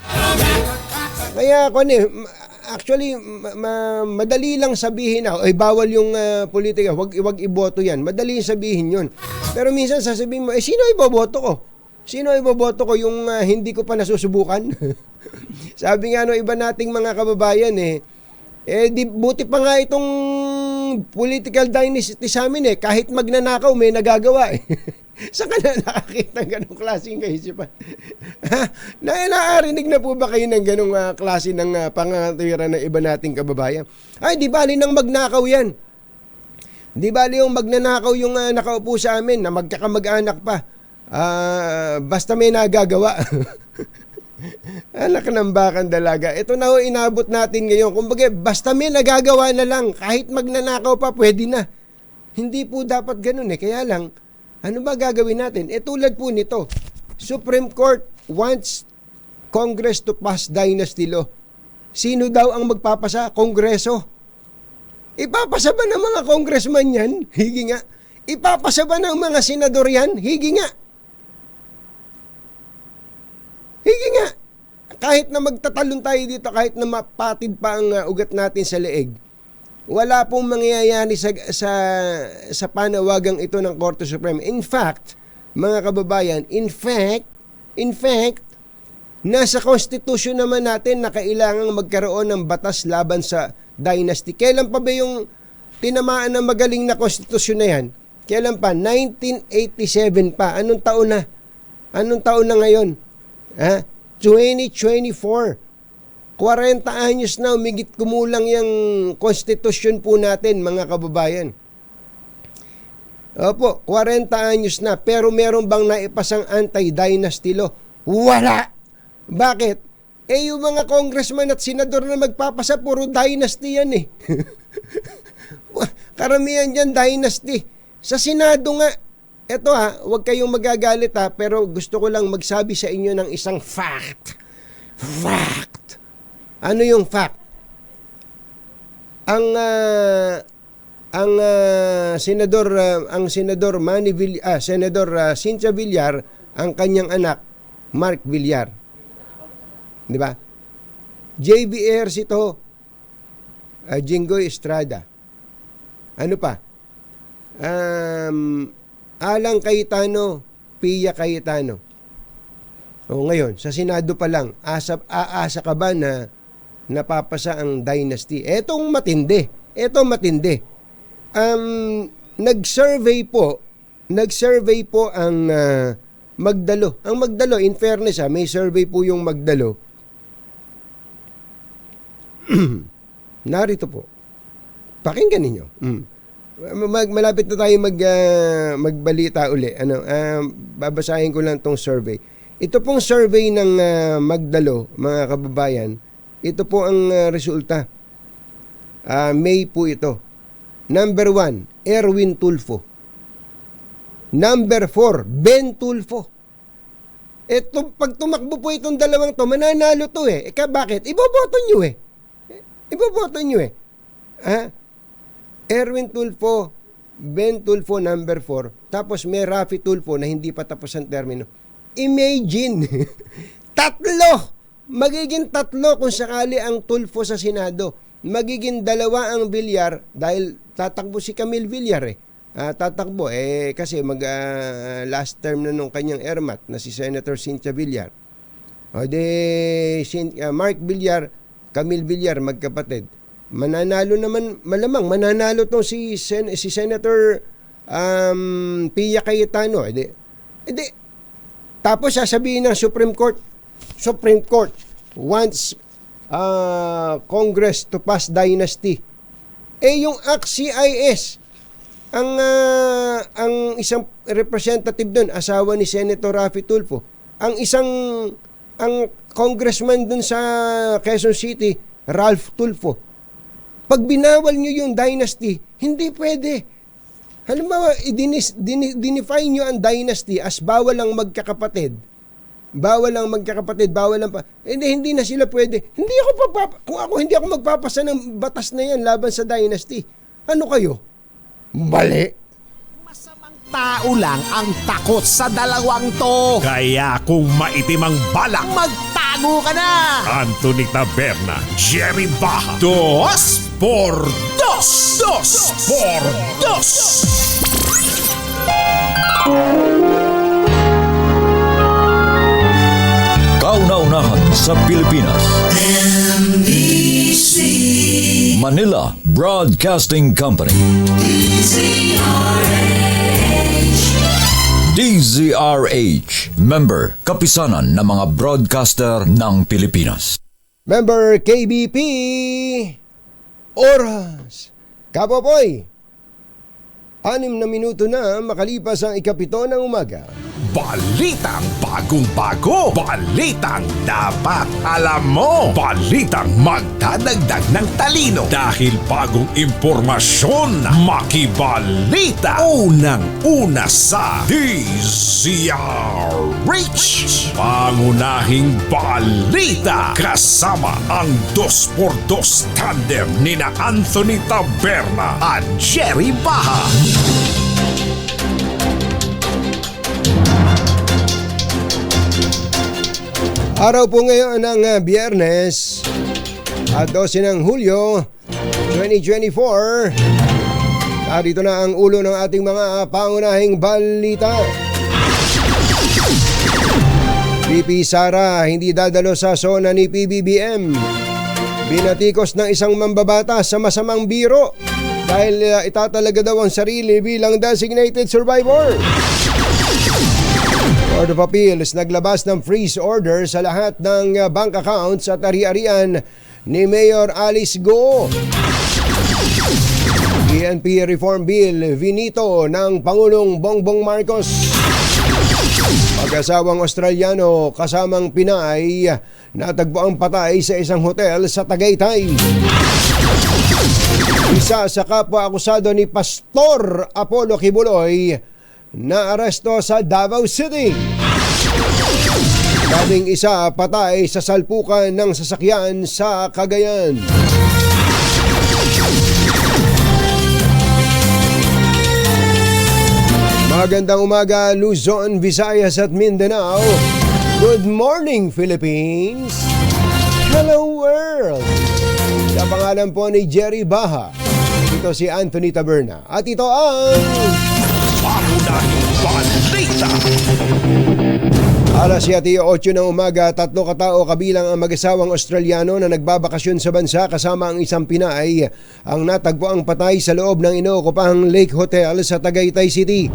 Kaya actually madali lang sabihin bawal yung politika, wag iboto yan. Madali sabihin yun. Pero minsan sasabihin mo, sino iboboto ko? Sino iboboto ko yung hindi ko pa nasusubukan? Sabi nga iba nating mga kababayan buti pa nga itong political dynasty sa amin kahit magnanakaw may nagagawa Saan ka na nakakita ng ganong klaseng kaisipan? Naarinig na po ba kayo ng ganong klase ng pangangatuwiran ng iba nating kababayan? Di bali nang magnakaw yan. Di bali yung magnanakaw yung nakaupo sa amin na magkakamag-anak pa. Basta may nagagawa. Anak ng bakang dalaga. Ito na inabot natin ngayon. Kumbaga, basta may nagagawa na lang. Kahit magnanakaw pa, pwede na. Hindi po dapat ganun Kaya lang, ano ba gagawin natin? Tulad po nito, Supreme Court wants Congress to pass dynasty law. Sino daw ang magpapasa? Kongreso. Ipapasa ba ng mga congressman yan? Higi nga. Ipapasa ba ng mga senador yan? Higi nga. Higi nga. Kahit na magtatalon tayo dito, kahit na mapatid pa ang ugat natin sa leeg, wala pong mangyayari sa panawagang ito ng Korte Suprema. In fact, mga kababayan, in fact, nasa Constitution naman natin na kailangang magkaroon ng batas laban sa dynasty. Kailan pa ba yung tinamaan ng magaling na Constitution na yan? Kailan pa? 1987 pa. Anong taon na? Anong taon na ngayon? 2024. 40 anyos na umigit kumulang yung konstitusyon po natin, mga kababayan. Opo, 40 anyos na. Pero meron bang naipasang anti-dynasty law? Wala! Bakit? Yung mga congressman at senador na magpapasa, puro dynasty yan Karamihan dyan, dynasty. Sa Senado nga, eto huwag kayong magagalit pero gusto ko lang magsabi sa inyo ng isang fact. Ano yung fact? Ang senador Manny Villar, Senador Cynthia Villar, ang kanyang anak Mark Villar. 'Di ba? JBR ito, Jinggoy Estrada. Ano pa? Alang Cayetano, Pia Cayetano. O ngayon, sa Senado pa lang, aasa ka ba na napapasa ang dynasty. Etong matindi. Nag-survey po ang Magdalo. Ang Magdalo, in fairness, may survey po yung Magdalo. Narito po. Pakinggan ninyo. Malapit na tayo magbalita uli. Babasahin ko lang tong survey. Ito pong survey ng Magdalo, mga kababayan. Ito po ang resulta. May po ito. Number 1, Erwin Tulfo. Number 4, Ben Tulfo. Ito, pag tumakbo po itong dalawang to, mananalo to eh. Bakit? Iboboto nyo eh. Erwin Tulfo, Ben Tulfo, number 4. Tapos may Rafi Tulfo na hindi pa tapos ang termino. Imagine, 3. Magiging 3 kung sakali ang Tulfo sa Senado. Magiging 2 ang Villar dahil tatakbo si Camille Villar eh. Tatakbo kasi last term na nung kanyang ermat na si Senator Cynthia Villar. Mark Villar, Camille Villar, magkapatid. Mananalo naman, malamang mananalo tong si Senator Pia Cayetano. Tapos sasabihin ng Supreme Court wants Congress to pass dynasty. Yung ACT-CIS, ang isang representative doon, asawa ni Senator Rafi Tulfo. Ang congressman doon sa Quezon City, Ralph Tulfo. Pag binawal nyo yung dynasty, hindi pwede. Halimbawa, dinefine nyo ang dynasty as bawal ang magkakapatid. Hindi na sila pwede. Kung ako hindi ako magpapasa ng batas na yan laban sa dynasty. Ano kayo? Bali. Masamang tao lang ang takot sa dalawang to. Kaya kung maitim ang balak, magtago ka na. Anthony Taberna, Jerry Baha. 2 por 2. 2 por 2. Kauna-unahan sa Pilipinas. Manila Broadcasting Company. DZRH. Member, kapisanan ng mga broadcaster ng Pilipinas. Member KBP. Oras. Kapopoy. 6 na minuto na makalipas ang 7 ng umaga. Balitang bagong-bago. Balitang dapat alam mo. Balitang magdadagdag ng talino. Dahil bagong impormasyon, makibalita. Unang-una sa DZRH. Pangunahing balita. Kasama ang 2x2 tandem nina Anthony Taberna at Jerry Baha. Araw po ngayon ng Biyernes at 12 ng Hulyo 2024. Narito na ang ulo ng ating mga pangunahing balita. VP Sara hindi dadalo sa SONA ni PBBM. Binatikos ng isang mambabata sa masamang biro dahil itatalaga daw ang sarili bilang designated survivor. Court of Appeals naglabas ng freeze order sa lahat ng bank accounts at ari-arian ni Mayor Alice Go. PNP Reform Bill vinito ng Pangulong Bongbong Marcos. Mag-asawang Australiano kasamang Pinay natagpuang patay sa isang hotel sa Tagaytay. Isa sa kapwa-akusado ni Pastor Apollo Kibuloy na aresto sa Davao City. Labing isa patay sa salpukan ng sasakyan sa Cagayan. Magandang umaga Luzon, Visayas at Mindanao. Good morning Philippines. Hello world. Sa pangalan po ni Jerry Baha, ito si Anthony Taberna at ito ang Pangunahing balita. Alas 7:08 ng umaga, 3 katao kabilang ang mag-asawang Australiano na nagbabakasyon sa bansa kasama ang isang Pinay ang natagpuang patay sa loob ng inookupahang Lake Hotel sa Tagaytay City.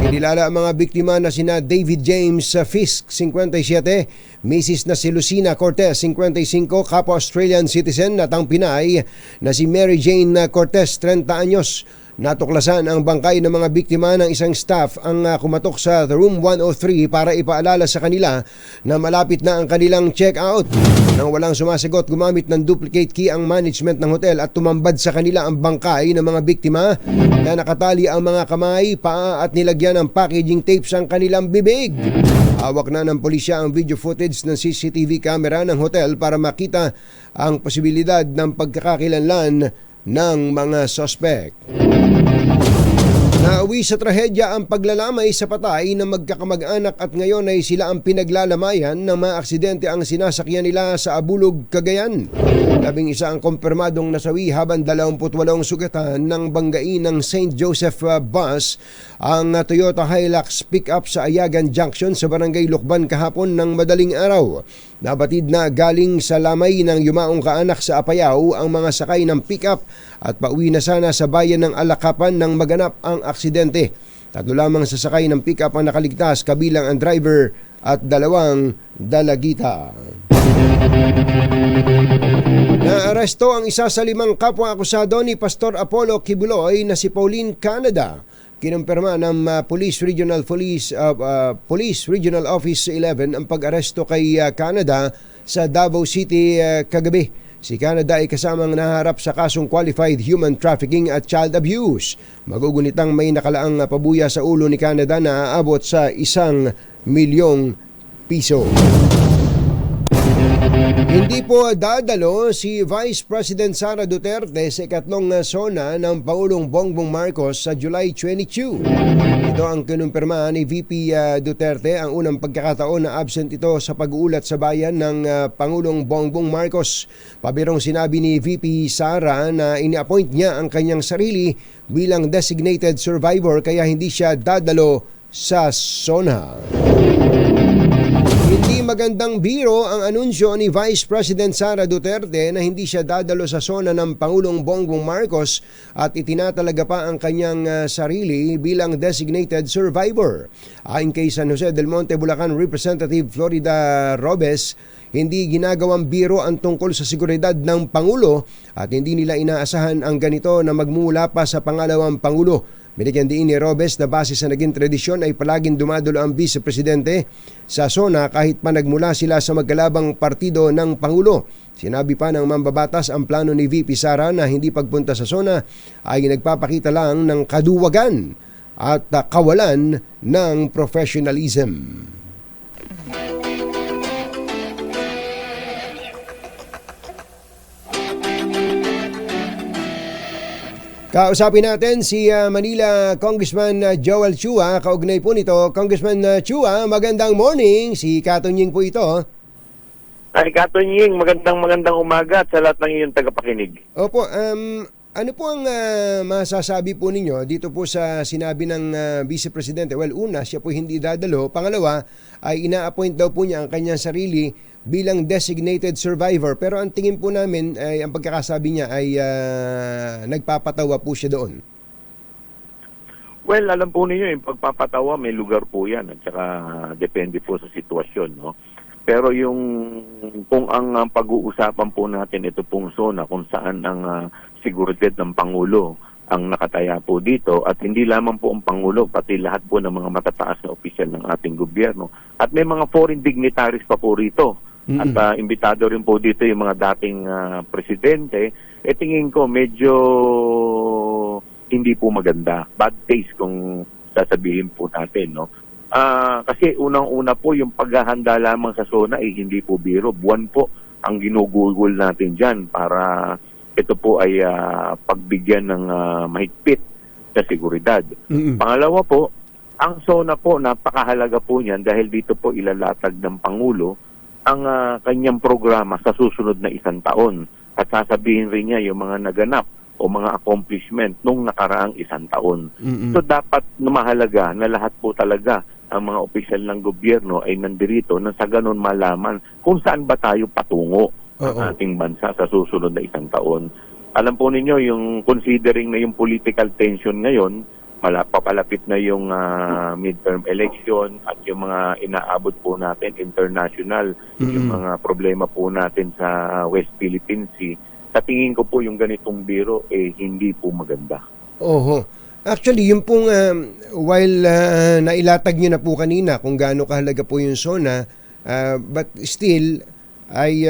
Kinilala ang mga biktima na sina David James Fisk, 57, Mrs. na si Lucina Cortez, 55, kapwa Australian citizen at ang Pinay na si Mary Jane Cortez, 30 anyos. Natuklasan ang bangkay ng mga biktima ng isang staff ang kumatok sa room 103 para ipaalala sa kanila na malapit na ang kanilang check-out. Nang walang sumasagot, gumamit ng duplicate key ang management ng hotel at tumambad sa kanila ang bangkay ng mga biktima na nakatali ang mga kamay, paa at nilagyan ng packaging tapes ang kanilang bibig. Hawak na ng pulisya ang video footage ng CCTV camera ng hotel para makita ang posibilidad ng pagkakakilanlan ng mga suspect. Nauwi sa trahedya ang paglalamay sa patay ng magkakamag-anak at ngayon ay sila ang pinaglalamayan ng mga aksidente ang sinasakyan nila sa Abulog, Cagayan. 11 ang kumpirmadong nasawi habang 28 sugatan ng banggain ng St. Joseph bus ang Toyota Hilux pickup sa Ayagan Junction sa Barangay Lukban kahapon ng madaling araw. Nabatid na galing sa lamay ng yumaong kaanak sa Apayao ang mga sakay ng pickup at pauwi na sana sa bayan ng Alakapan nang maganap ang aksidente. 3 lamang sasakay ng pickup ang nakaligtas kabilang ang driver at 2 dalagita. Naaresto ang isa sa 5 kapwa akusado ni Pastor Apollo Kibuloy na si Pauline Canada. Kinumpirma ng Police Regional Office 11 ang pag-aresto kay Canada sa Davao City kagabi. Si Canada ay kasamang naharap sa kasong qualified human trafficking at child abuse. Magugunitang may nakalaang pabuya sa ulo ni Canada na aabot sa 1 milyong piso. Hindi po dadalo si Vice President Sara Duterte sa ikatlong SONA ng Pangulong Bongbong Marcos sa July 22. Ito ang kinumpirma ni VP Duterte, ang unang pagkakataon na absent ito sa pag-uulat sa bayan ng Pangulong Bongbong Marcos. Pabirong sinabi ni VP Sara na ini-appoint niya ang kanyang sarili bilang designated survivor kaya hindi siya dadalo sa SONA. Hindi magandang biro ang anunsyo ni Vice President Sara Duterte na hindi siya dadalo sa SONA ng Pangulong Bongbong Marcos at itinatalaga pa ang kanyang sarili bilang designated survivor. Ayon kay San Jose del Monte, Bulacan Representative Florida Robes, hindi ginagawang biro ang tungkol sa seguridad ng Pangulo at hindi nila inaasahan ang ganito na magmula pa sa pangalawang Pangulo. Binigyan din ni Robes na base sa naging tradisyon ay palaging dumadalo ang Vice Presidente sa SONA kahit pa nagmula sila sa magkalabang partido ng Pangulo. Sinabi pa ng mambabatas ang plano ni VP Sara na hindi pagpunta sa SONA ay nagpapakita lang ng kaduwagan at kawalan ng professionalism. Kausapin natin si Manila Congressman Joel Chua. Kaugnay po nito, Congressman Chua, magandang morning. Si Katonying po ito. Ay, Katonying, magandang umaga at sa lahat ng iyong tagapakinig. Opo, ano po ang masasabi po ninyo dito po sa sinabi ng Vice Presidente? Well, una, siya po hindi dadalo. Pangalawa, ay ina-appoint daw po niya ang kanyang sarili bilang designated survivor. Pero ang tingin po namin, ay ang pagkakasabi niya ay nagpapatawa po siya doon. Well, alam po ninyo, yung pagpapatawa, may lugar po yan at saka depende po sa sitwasyon, no? Pero kung ang pag-uusapan po natin ito pong SONA kung saan ang seguridad ng Pangulo ang nakataya po dito at hindi lamang po ang Pangulo, pati lahat po ng mga matataas na opisyal ng ating gobyerno. At may mga foreign dignitaries pa po rito. At imbitado rin po dito yung mga dating presidente. Tingin ko medyo hindi po maganda. Bad taste kung sasabihin po natin, no? Kasi unang-una po yung paghahanda lamang sa SONA ay hindi po biro. Buwan po ang ginugugol natin dyan para ito po ay pagbigyan ng mahigpit na seguridad. Pangalawa po, ang SONA po, napakahalaga po niyan dahil dito po ilalatag ng Pangulo ang kanyang programa sa susunod na 1 taon. At sasabihin rin niya yung mga naganap o mga accomplishment nung nakaraang 1 taon. So dapat na mahalaga na lahat po talaga ang mga opisyal ng gobyerno ay nandirito na sa ganon malaman kung saan ba tayo patungo ang ating bansa sa susunod na isang taon. Alam po ninyo, yung considering na yung political tension ngayon, papalapit na yung midterm election at yung mga inaabot po natin international, yung mga problema po natin sa West Philippine Sea. Sa tingin ko po yung ganitong biro hindi po maganda. Oho. Actually, yung pong while nailatag nyo na po kanina kung gaano kahalaga po yung SONA, but still ay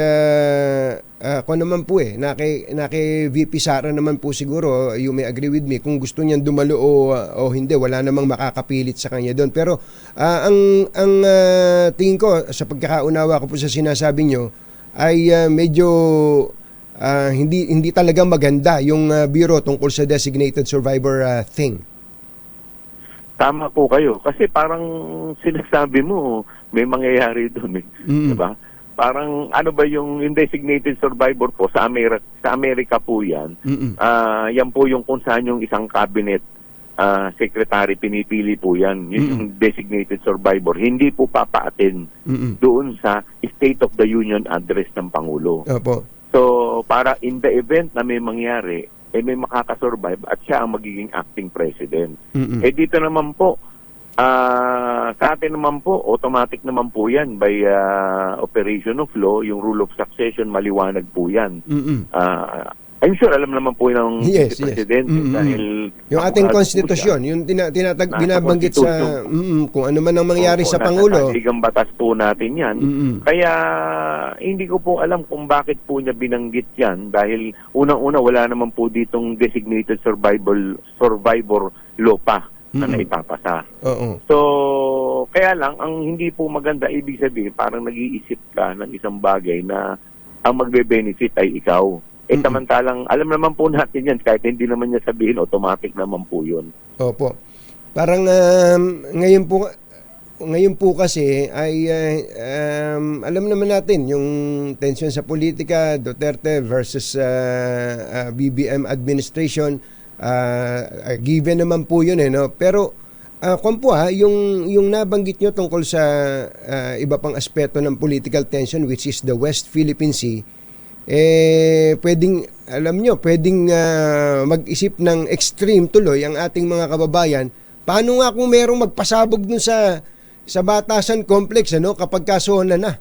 ako naman po naki VP Sara naman po siguro, you may agree with me, kung gusto niyan dumalo o hindi, wala namang makakapilit sa kanya doon. Pero ang tingin ko sa pagkakaunawa ko po sa sinasabi nyo ay medyo hindi talaga maganda yung biro tungkol sa designated survivor thing. Tama po kayo. Kasi parang sinasabi mo, may mangyayari doon. Diba? Parang ano ba yung designated survivor po sa Amerika po yan. Yan po yung kung saan yung isang cabinet secretary pinipili po yan. Yun yung designated survivor. Hindi po papa-attend doon sa State of the Union address ng Pangulo. Opo. So, para in the event na may mangyari, may makakasurvive at siya ang magiging acting president. Dito naman po, sa atin naman po, automatic naman po yan by operation of law, yung rule of succession, maliwanag po yan. I'm sure alam naman po ng Presidente dahil yung ating konstitusyon, yung binabanggit sa kung ano man ang mangyari sa Pangulo. Nasa saligang batas po natin yan. Kaya hindi ko po alam kung bakit po niya binanggit yan dahil unang-una wala naman po ditong designated survivor law pa na naipapasa. So, kaya lang, ang hindi po maganda, ibig sabihin, parang nag-iisip ka ng isang bagay na ang magbe-benefit ay ikaw. Samantalang, alam naman po natin yan, kahit hindi naman niya sabihin, automatic naman po yun. Opo. Parang ngayon po kasi ay alam naman natin yung tension sa politika, Duterte versus BBM administration, given naman po yun no? Pero kung po yung nabanggit nyo tungkol sa iba pang aspeto ng political tension which is the West Philippine Sea, pwedeng mag-isip ng extreme tuloy ang ating mga kababayan. Paano nga kung merong magpasabog dun sa Batasan Complex kapag kasona na?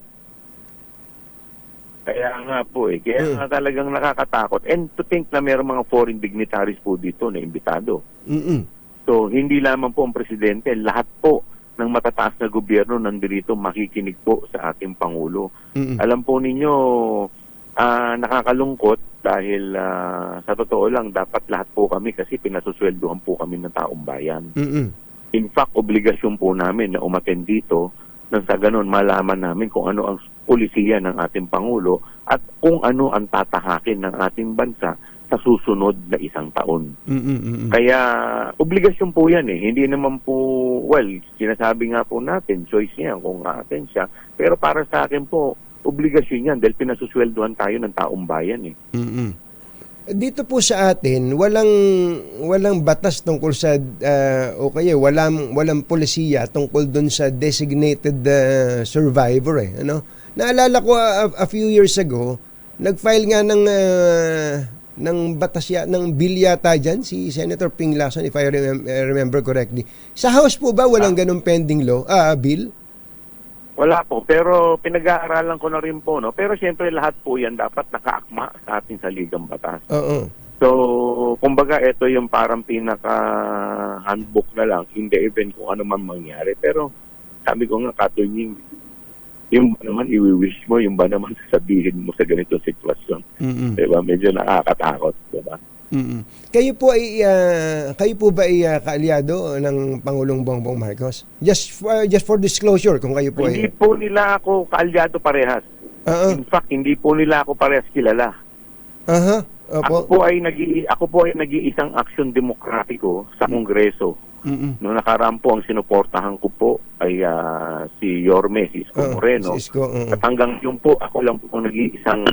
Kaya nga po kaya nga talagang nakakatakot. And to think na merong mga foreign dignitaries po dito na imbitado. So, hindi lamang po ang presidente, lahat po ng matataas na gobyerno nandito makikinig po sa ating Pangulo. Alam po ninyo, nakakalungkot dahil sa totoo lang, dapat lahat po kami kasi pinasusweldohan po kami ng taong bayan. In fact, obligasyon po namin na umattend dito nang sa ganon malaman namin kung ano ang polisiya ng ating Pangulo at kung ano ang tatahakin ng ating bansa sa susunod na isang taon. Kaya obligasyon po yan Hindi naman po, sinasabi nga po natin, choice niya kung atin siya. Pero para sa akin po, obligasyon yan dahil pinasusweldohan tayo ng taong bayan Dito po sa atin, walang batas tungkol sa walang polisiya tungkol doon sa designated survivor Naalala ko a few years ago, nag-file nga ng batas ng bill yata dyan, si Senator Ping Lacson, if I remember correctly. Sa House po ba walang ganung pending bill? Wala po, pero pinag-aaralan ko na rin po, Pero siyempre lahat po yan dapat nakaakma sa ating saligang batas. So, kumbaga ito yung parang pinaka-handbook na lang, in the event kung ano man mangyari. Pero sabi ko nga, katunying, yung ba naman i-wish mo, yung ba naman sasabihin mo sa ganitong sitwasyon. Diba? Medyo nakakatakot, diba? Kayo po ba ay kaalyado ng Pangulong Bongbong Marcos? Just for disclosure, kung kayo po Hindi po nila ako kaalyado parehas. In fact, hindi po nila ako parehas kilala. Ako po ay nag-iisang aksyon demokratiko sa Kongreso. Noong nakaraan po, ang sinuportahan ko po ay si Yorme, si Isko Moreno. At hanggang yun po, ako lang po nag-iisang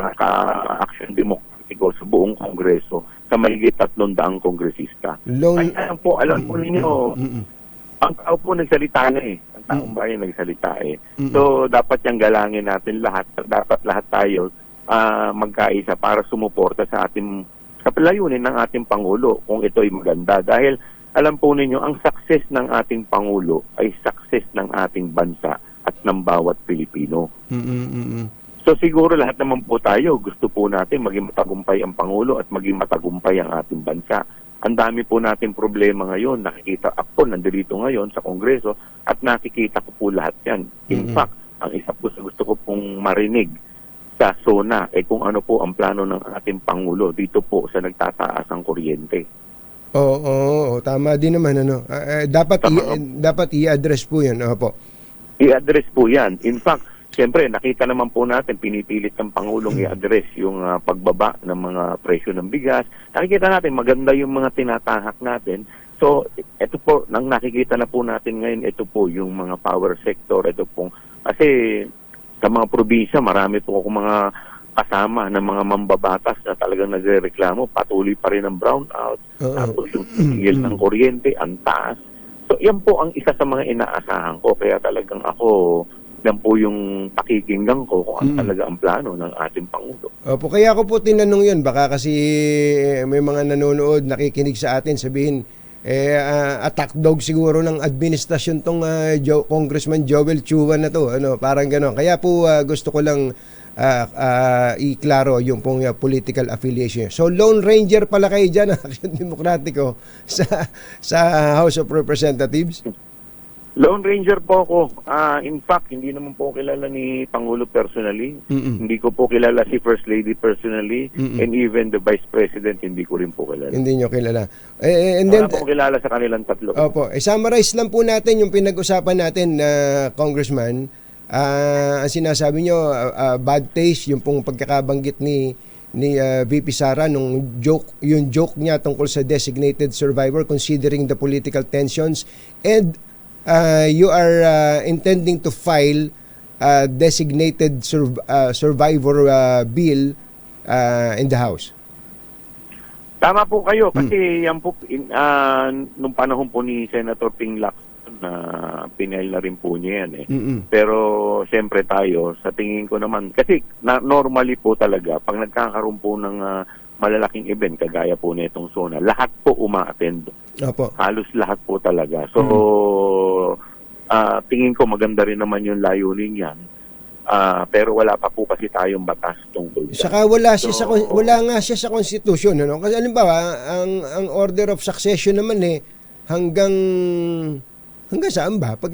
aksyon demokratiko sa buong Kongreso sa mahigit 300 kongresista. Alam po ninyo, ang tao po nagsalita na Ang taong bayan nagsalita eh. So, dapat yung galangin natin lahat. Dapat lahat tayo magkaisa para sumuporta sa layunin ng ating Pangulo kung ito ay maganda. Dahil alam po ninyo, ang success ng ating Pangulo ay success ng ating bansa at ng bawat Pilipino. So siguro lahat naman po tayo, gusto po natin maging matagumpay ang Pangulo at maging matagumpay ang ating bansa. Ang dami po natin problema ngayon. Nakikita ako, nandito ngayon sa Kongreso at nakikita ko po lahat yan. In fact, ang isa po sa gusto ko pong marinig sa SONA kung ano po ang plano ng ating Pangulo dito po sa nagtataas ang kuryente. Oo, tama din naman. Dapat i-address po yun. Opo. I-address po yan. In fact, siyempre, nakita naman po natin, pinipilit ng Pangulong i-address yung pagbaba ng mga presyo ng bigas. Nakikita natin, maganda yung mga tinatahak natin. So, ito po, nang nakikita na po natin ngayon, ito po yung mga power sector. Ito po, kasi sa mga probinsya, marami po akong mga kasama ng mga mambabatas na talagang nagrereklamo. Patuloy pa rin ang brownout. Tapos yung tigil ng kuryente, ang taas. So, yan po ang isa sa mga inaasahan ko. Kaya talagang ako, yan po yung pakikinggan ko kung ano talaga ang plano ng ating Pangulo. Opo, kaya ako po tinanong yun. Baka kasi may mga nanonood, nakikinig sa atin, sabihin, attack dog siguro ng administrasyon tong Congressman Joel Chua na to. Parang gano'n. Kaya po gusto ko lang iklaro yung pong political affiliation. So Lone Ranger pala kayo dyan, Action Demokratiko, sa House of Representatives? Lone Ranger po ako. In fact, hindi naman po kilala ni Pangulo personally. Hindi ko po kilala si First Lady personally. And even the Vice President, hindi ko rin po kilala. Hindi nyo kilala. Wala po kilala sa kanilang tatlo. Opo. Summarize lang po natin yung pinag-usapan natin, Congressman. Ang sinasabi nyo, bad taste, yung pong pagkakabanggit ni VP Sara yung joke niya tungkol sa designated survivor considering the political tensions, and you are intending to file a designated survivor bill in the House. Tama po kayo kasi yan po nung panahon po ni Senator Ping Lacson na pinail na rin po niya yan Pero siyempre tayo, sa tingin ko naman, kasi normally po talaga, pag nagkakaroon po ng malalaking event, kagaya po na itong SONA, lahat po uma-attend. Opo. Halos lahat po talaga. So, tingin ko maganda rin naman yung layunin yan. Pero wala pa po kasi tayong batas tungkol dyan. Saka wala nga siya sa konstitusyon. Kasi alimbawa, ang order of succession naman hanggang saan ba? Pag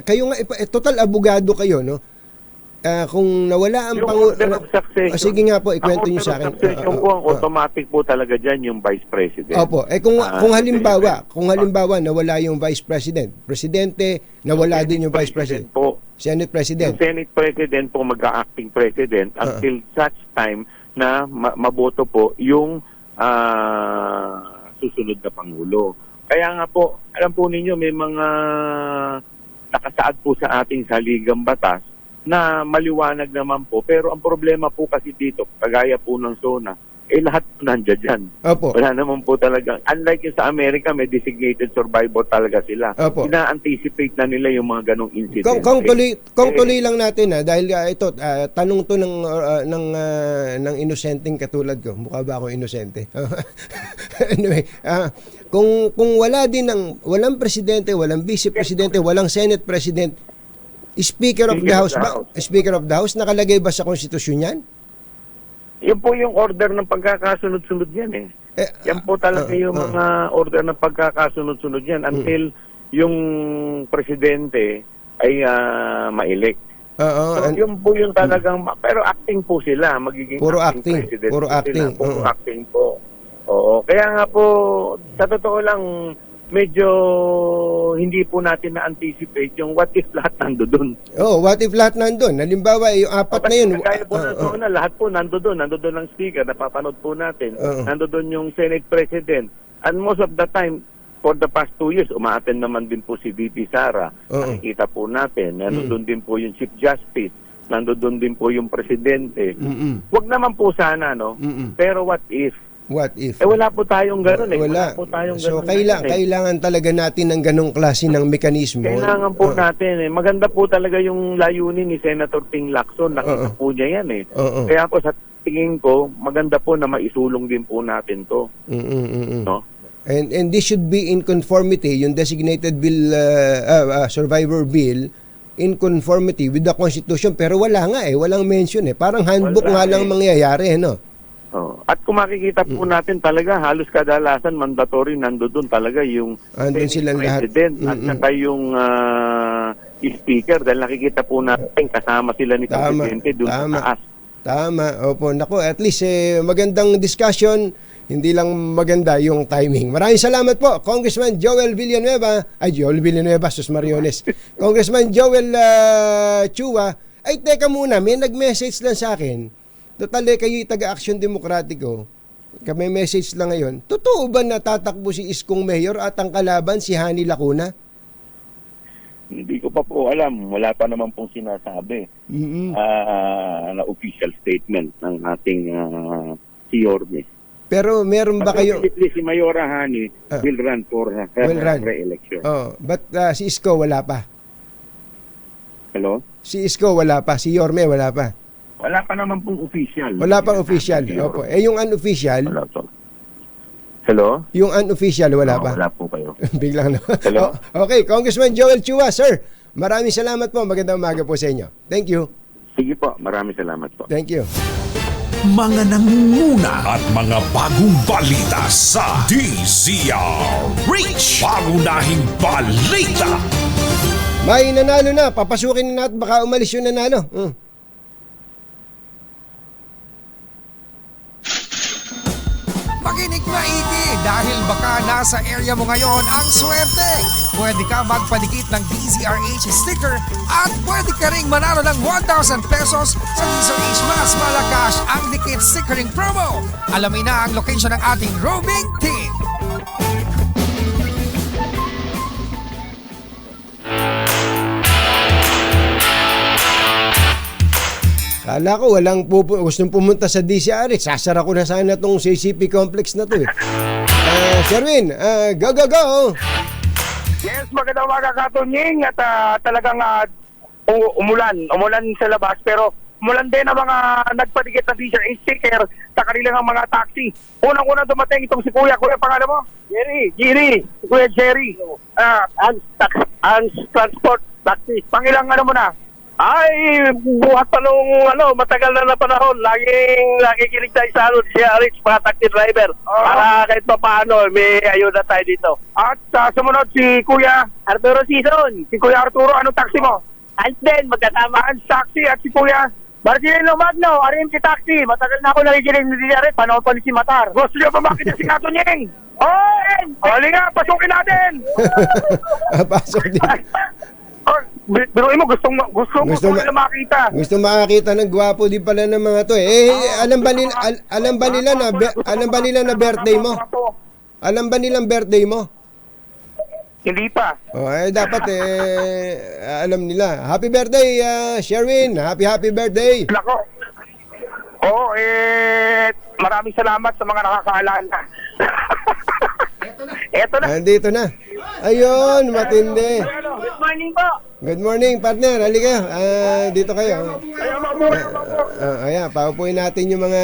kayo nga total abogado kayo, no? Kung nawala ang sige nga po, ikwento niyo sa akin. Yung po ang automatic po talaga diyan yung Vice President. Opo. Kung halimbawa nawala yung Vice President, Presidente, nawala din yung Vice President. Senate President. Yung Senate President po mag-acting President until such time na maboto po yung susunod na Pangulo. Kaya nga po, alam po ninyo, may mga nakasaad po sa ating saligang batas na maliwanag naman po. Pero ang problema po kasi dito, kagaya po ng SONA, lahat po nandiyan dyan. Opo. Wala naman po talaga. Unlike yung sa Amerika, may designated survivor talaga sila. Opo. Ina-anticipate na nila yung mga ganong incident. Kung tuloy lang natin dahil ito tanong to ng inosenteng katulad ko. Mukha ba ako inosente? Anyway, kung walang presidente, walang vice presidente, walang Senate President, Speaker of the House ba? Speaker of the House, nakalagay ba sa konstitusyon yan? Yun po yung order ng pagkakasunod-sunod yan yan po talaga yung mga order ng pagkakasunod-sunod yan until yung presidente ay ma-elect. So, yun po yung talagang, pero acting po sila, magiging puro acting acting, president puro acting. Puro acting po. Oo, kaya nga po, sa totoo lang, medyo hindi po natin na-anticipate yung what if lahat nandoon. What if lahat nandoon? Halimbawa, yung apat na yun. Kaya po na lahat po nandoon ang speaker, napapanood po natin. Nandoon yung Senate President. And most of the time, for the past 2 years, umaattend naman din po si VP Sara. Nakikita po natin, nandoon din po yung Chief Justice, nandoon din po yung Presidente. Wag naman po sana, no? Pero what if What if? wala po tayong gano'n eh. Wala. po tayong So, ganun ngayon eh. kailangan talaga natin ng ganong klase ng mekanismo. Kailangan po natin eh. Maganda po talaga yung layunin ni Senator Ping Lacson. Nakita po niya yan eh. Kaya po sa tingin ko, maganda po na maisulong din po natin to. No? And this should be in conformity, yung designated bill, survivor bill, in conformity with the Constitution. Pero wala nga eh, walang mention eh. Parang handbook nga lang mangyayari, no? At kung makikita po natin talaga, halos kadalasan mandatory nandoon talaga yung Andun silang lahat. President at saka yung speaker dahil nakikita po natin kasama sila ni Presidente doon sa taas. Tama. Opo, nako, at least magandang discussion. Hindi lang maganda yung timing. Maraming salamat po, Congressman Joel Villanueva. Joel Villanueva, Sus Mariones. Congressman Joel Chua. Ay, teka muna, may nag-message lang sa akin. Total, kayo taga-Aksyon Demokratiko. Kami message lang ngayon. Totoo ba na tatakbo si Iskong Mayor at ang kalaban si Hani Lacuna? Hindi ko pa po alam. Wala pa naman pong sinasabi na official statement ng ating si Yorme. Pero meron ba kayo... Si Mayora Hani will run for re-election. But si Isko wala pa? Hello? Si Isko wala pa? Si Yorme wala pa? Wala pa naman pong official. Wala pang official. Opo. Yung unofficial? Wala po. Hello? Yung unofficial, wala pa? Wala po kayo. Biglang na. Hello? Okay, Congressman Joel Chua, sir. Maraming salamat po. Magandang umaga po sa inyo. Thank you. Sige po. Maraming salamat po. Thank you. Mga nangunguna at mga bagong balita sa DZRH. Pangunahing balita. May nanalo na. Papasukin na natin. Baka umalis yung nanalo. Makinig maigi dahil baka nasa area mo ngayon ang swerte. Pwede ka magpadikit ng DZRH sticker at pwede ka ring manalo ng 1,000 pesos sa DZRH Mas Malakas ang Dikit Stickering Promo. Alamin na ang location ng ating roaming team. Kala ko walang gustong pumunta sa DCRH. Sasara ko na sana itong CCP complex na to eh. Sherwin, go, go, go! Yes, magandang umaga Katunying at talagang umulan sa labas pero umulan din ang mga nagpadikit na teacher sticker sa kanilang mga taxi. Unang-unang dumating itong si Kuya pangalan mo? Jerry, si Kuya Jerry. Ang transport taxi. Pangilang mo na? Ay, buhat pa nung matagal na panahon. Laging kinig tayo sa DZRH, mga taxi driver. Para kahit pa paano, may ayuda tayo dito. At sumunod si Kuya Arturo Sison. Si Kuya Arturo, anong taxi mo? Hans din, magkasama. Hans taxi at si Kuya Marcelino Magno, RMC Taxi. Matagal na ako nakikinig ni DZRH. Panahon pa ni si Matar. Gusto niyo ba makita si Katunying? Hali nga, pasukin natin! Pasok din. Biruin mo, gusto nila makita. Gusto makakita ng gwapo din pala ng mga to eh. Alam ba nila na birthday mo? Alam ba nilang birthday mo? Hindi pa. Dapat alam nila. Happy birthday, Sherwin. Happy birthday. Nako. Maraming salamat sa mga nakakaalala. Eto na. Andito na. Ayun, matindi. Good morning po. Good morning, partner. Halika kayo. Dito kayo. Ayan, paupuin natin yung mga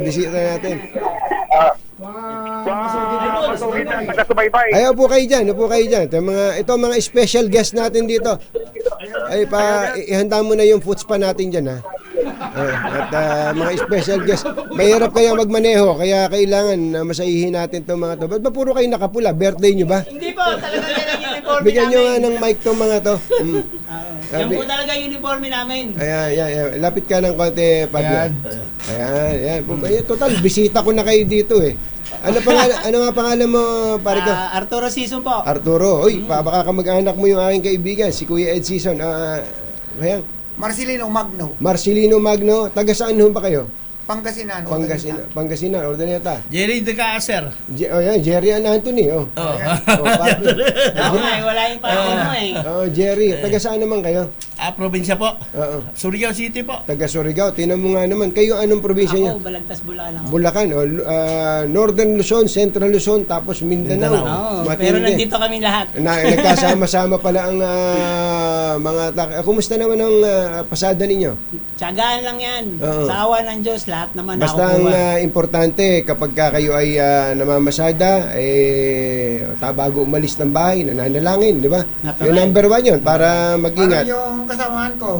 bisita natin. Ay, upo kayo dyan. Ito mga special guest natin dito. Ay, ihanda mo na yung foods pa natin dyan, ha. At mga special guest. Mahirap kaya magmaneho, kaya kailangan masahihin natin itong mga to. Ba't ba puro kayo nakapula? Birthday nyo ba? Hindi po, talaga yan ang uniforme Bigyan nyo namin. nga ng mic itong mga to. Yan po talaga yung uniforme namin. Ayan. Lapit ka ng konti, partner. Ayan. Total, bisita ko na kayo dito eh. Ano nga pangalan mo, pare ko? Arturo Sison po. Arturo. Uy, baka kamag-anak mo yung aking kaibigan, si Kuya Ed Sison. Marcelino Magno. Taga saan ho ba kayo? Pangasinan. Ordaneta. Jerry De Caser. Jerry Anthony. Wala yung pangalan mo eh. Jerry. Taga saan naman kayo? Probinsya po. Oo. Surigao City po. Taga Surigao. Tinan mo nga naman. Kayo anong probinsya niyo? Ako, Balagtas, Bulacan ako. Bulacan. Northern Luzon, Central Luzon, tapos Mindanao. Oo, Matindi. pero nandito kami lahat. Nagkasama-sama pala ang kumusta naman ang pasada ninyo? Tiyagaan lang yan. Oo. Sa awa ng Diyos, lahat naman Basta ang nakukuha. importante kapag kayo ay namamasada, bago umalis ng bahay, nananalangin, di ba? Natural. Yung number 1 yun, para mag-ingat. Parang yung kasamahan ko,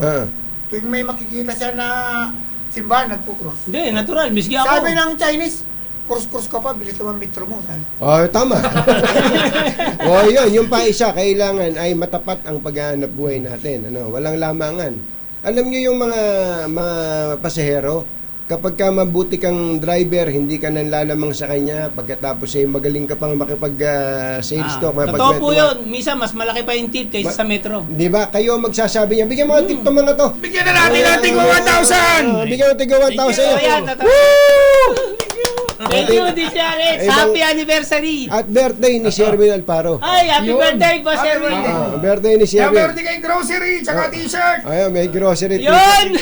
tuwing may makikita siya na simbahan, nagpo-cross. Hindi, natural. Miski ako. Sabi ng Chinese, cross-cross ka pa, bilis naman metro mo. Sabi. Tama. Yun pa isa, kailangan ay matapat ang paghahanap buhay natin. Walang lamangan. Alam niyo yung mga pasahero, kapag ka mabuti kang driver, hindi ka nanlalamang sa kanya, pagkatapos magaling ka pang makipag-sales talk. Totoo po yun. Misa, mas malaki pa yung tip kaysa sa metro. Di ba? Kayo magsasabi niya, bigyan mo ang tip to mga to. Bigyan na natin ng tigwa 1,000! Bigyan mo tigwa 1,000. Ayan, Thank you, DCRH. Happy anniversary. At birthday ni Sherwin Alparo. Ay, happy birthday po, Sherwin. Birthday ni Sherwin. Happy birthday kay grocery, tsaka t-shirt! Ayun, may grocery. Yun!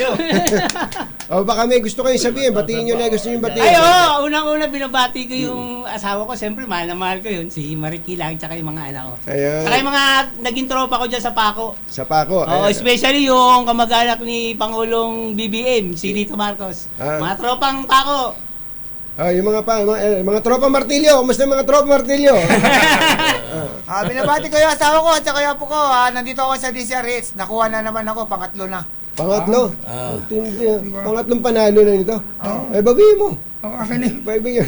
Baka may gusto kayong sabihin. Batiin nyo na gusto nyo batiin. Ay, unang-una binabati ko yung asawa ko. Siyempre, mahal na mahal ko yun. Si Mariki lang, tsaka yung mga anak ko. Ayun. Saka yung mga naging tropa ko dyan sa Paco. Sa Paco. Especially yung kamag-anak ni Pangulong BBM, si Lito Marcos. Mga tropang Paco. Yung mga tropa Martilyo. Kumusta mga tropa Martilyo? Binabati ko yung asawa ko at saka yung apo ko. Nandito ako sa DCRH. Nakuha na naman ako, pangatlo na. Pangatlo? Pangatlong panalo na nito? Babihin mo. Babihin.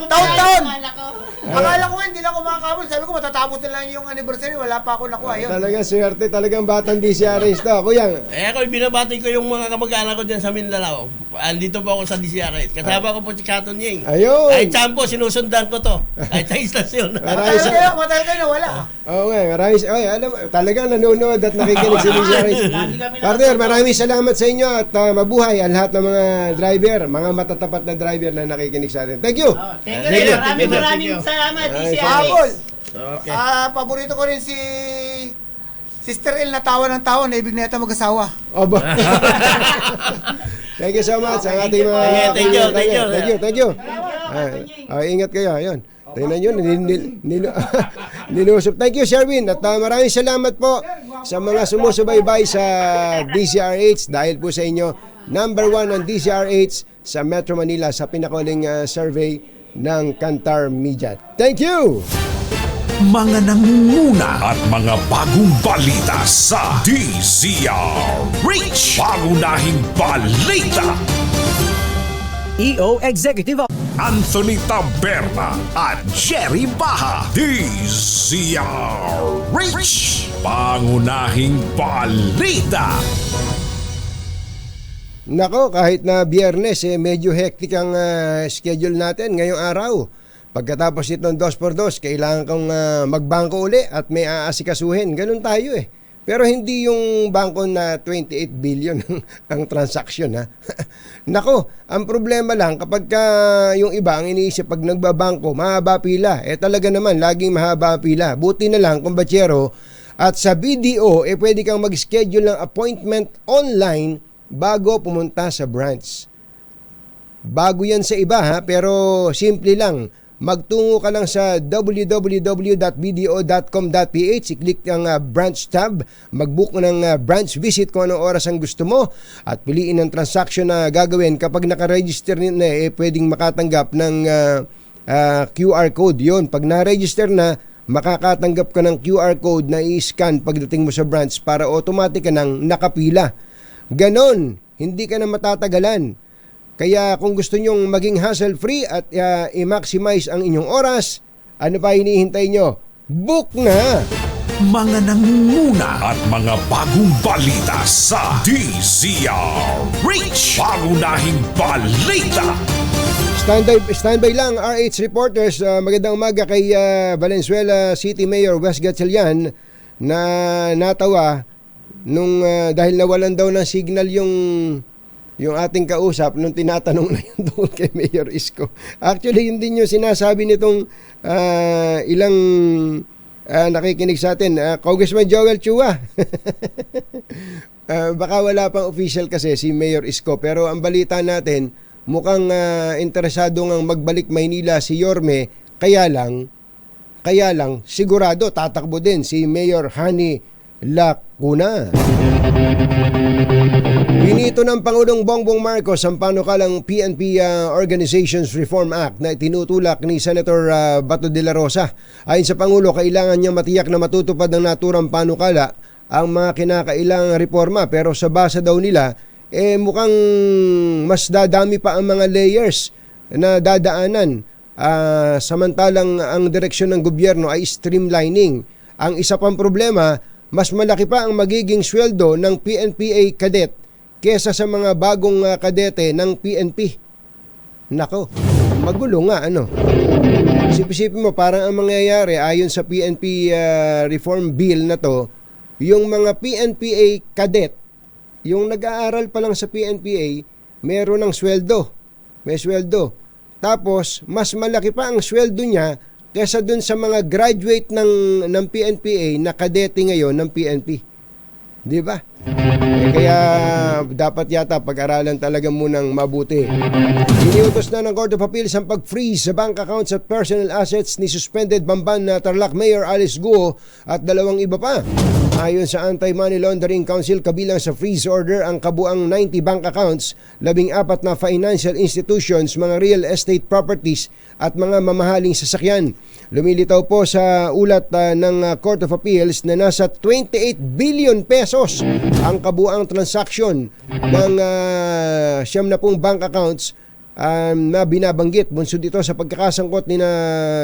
Taon-taon. Akala ko hindi lang ako makakabol. Sabi ko matatapos na lang yung anniversary. Wala pa ako nakuha yun. Talagang swerte. Talagang batang DCRH to. Kuya. Ako, binabati ko yung mga kamag-anak ko dyan sa Mindanao. Andito po ako sa DCRH. Kasama ko po si Katon Ying. Ayun. Ay, Champo, sinusundan ko to. Kahit sa istasyon. Matagal kayo na wala. Oo nga, maraming talagang nanonood at nakikinig sa DCRH. Partner, maraming salamat sa inyo at mabuhay ang lahat ng mga driver, mga matatapat na driver na nakikinig sa atin. Thank you. Thank you. Maraming salamat, DCRH. Okay. Paborito ko rin si Sister El na tawa ng tawa na ibig na ito mag-asawa. Thank you so much sa ating mga Thank you. Ingat kayo. Ayun. Tingnan nyo, nilusop. Thank you, Sherwin. At maraming salamat po sa mga sumusubaybay sa DCRH dahil po sa inyo, number 1 on DCRH sa Metro Manila sa pinakuling survey ng Kantar Media. Thank you! Mga nangunguna at mga bagong balita sa DZRH. Pangunahing balita. EO Executive Anthony Taberna at Jerry Baha. DZRH. Pangunahing balita. Nako, kahit na Biyernes, medyo hectic ang schedule natin ngayong araw. Pagkatapos itong 2x2, kailangan kong magbangko uli at may aasikasuhin. Ganun tayo eh. Pero hindi yung bangko na 28 billion ang transaction ha. Nako, ang problema lang kapag yung iba ang iniisip pag nagbabangko, mahaba pila. Talaga naman, laging mahaba pila. Buti na lang, kumbatsero, at sa BDO, pwede kang mag-schedule ng appointment online bago pumunta sa branch. Bago yan sa iba ha, pero simple lang. Magtungo ka lang sa www.bdo.com.ph, i-click ang branch tab, mag-book ng branch visit kung anong oras ang gusto mo at piliin ang transaction na gagawin. Kapag nakaregister na pwedeng makatanggap ng QR code. Yun, pag na-register na, makakatanggap ka ng QR code na i-scan pagdating mo sa branch para automatic ka nang nakapila. Ganon, hindi ka na matatagalan. Kaya kung gusto nyong maging hassle-free at i-maximize ang inyong oras, ano pa hinihintay nyo? Book na! Mga nangunguna at mga bagong balita sa DZRH. Pangunahing balita. Standby lang, RH reporters. Magandang umaga kay Valenzuela City Mayor Wes Gatchalian na natawa nung dahil nawalan daw ng signal yung ating kausap nung tinatanong na yun doon kay Mayor Isko. Actually, hindi nyo sinasabi nitong ilang nakikinig sa atin. Congressman Joel Chua. Baka wala pang official kasi si Mayor Isko, pero ang balita natin, mukhang interesado ngang magbalik Maynila si Yorme, kaya lang sigurado tatakbo din si Mayor Hani Lacuna. Pinito ng Pangulong Bongbong Marcos ang panukalang PNP Organizations Reform Act na itinutulak ni Senator Bato de la Rosa. Ayon sa Pangulo, kailangan niya matiyak na matutupad ng naturang panukala ang mga kinakailangang reforma, pero sa basa daw nila, mukhang mas dadami pa ang mga layers na dadaanan. Samantalang ang direksyon ng gobyerno ay streamlining. Ang isa pang problema, mas malaki pa ang magiging sweldo ng PNPA cadet kesa sa mga bagong kadete ng PNP. Nako, magulo nga ano. Isip-isipin mo, parang ang mangyayari ayon sa PNP reform bill na to, yung mga PNPA cadet, yung nag-aaral pa lang sa PNPA, meron ng sweldo. May sweldo. Tapos, mas malaki pa ang sweldo niya kesa dun sa mga graduate ng PNPA na kadete ngayon ng PNP. Di ba? Kaya dapat yata pag-aralan talaga munang mabuti. Iniutos na ng Court of Appeals ang pag-freeze sa bank accounts at personal assets ni suspended Bamban na Tarlac Mayor Alice Guo at 2 iba pa. Ayon sa Anti-Money Laundering Council, kabilang sa freeze order ang kabuang 90 bank accounts, 14 na financial institutions, mga real estate properties at mga mamahaling sasakyan. Lumilitaw po sa ulat ng Court of Appeals na nasa 28 billion pesos ang kabuang transaksyon ng 70 bank accounts na binabanggit. Bunsod ito sa pagkakasangkot ni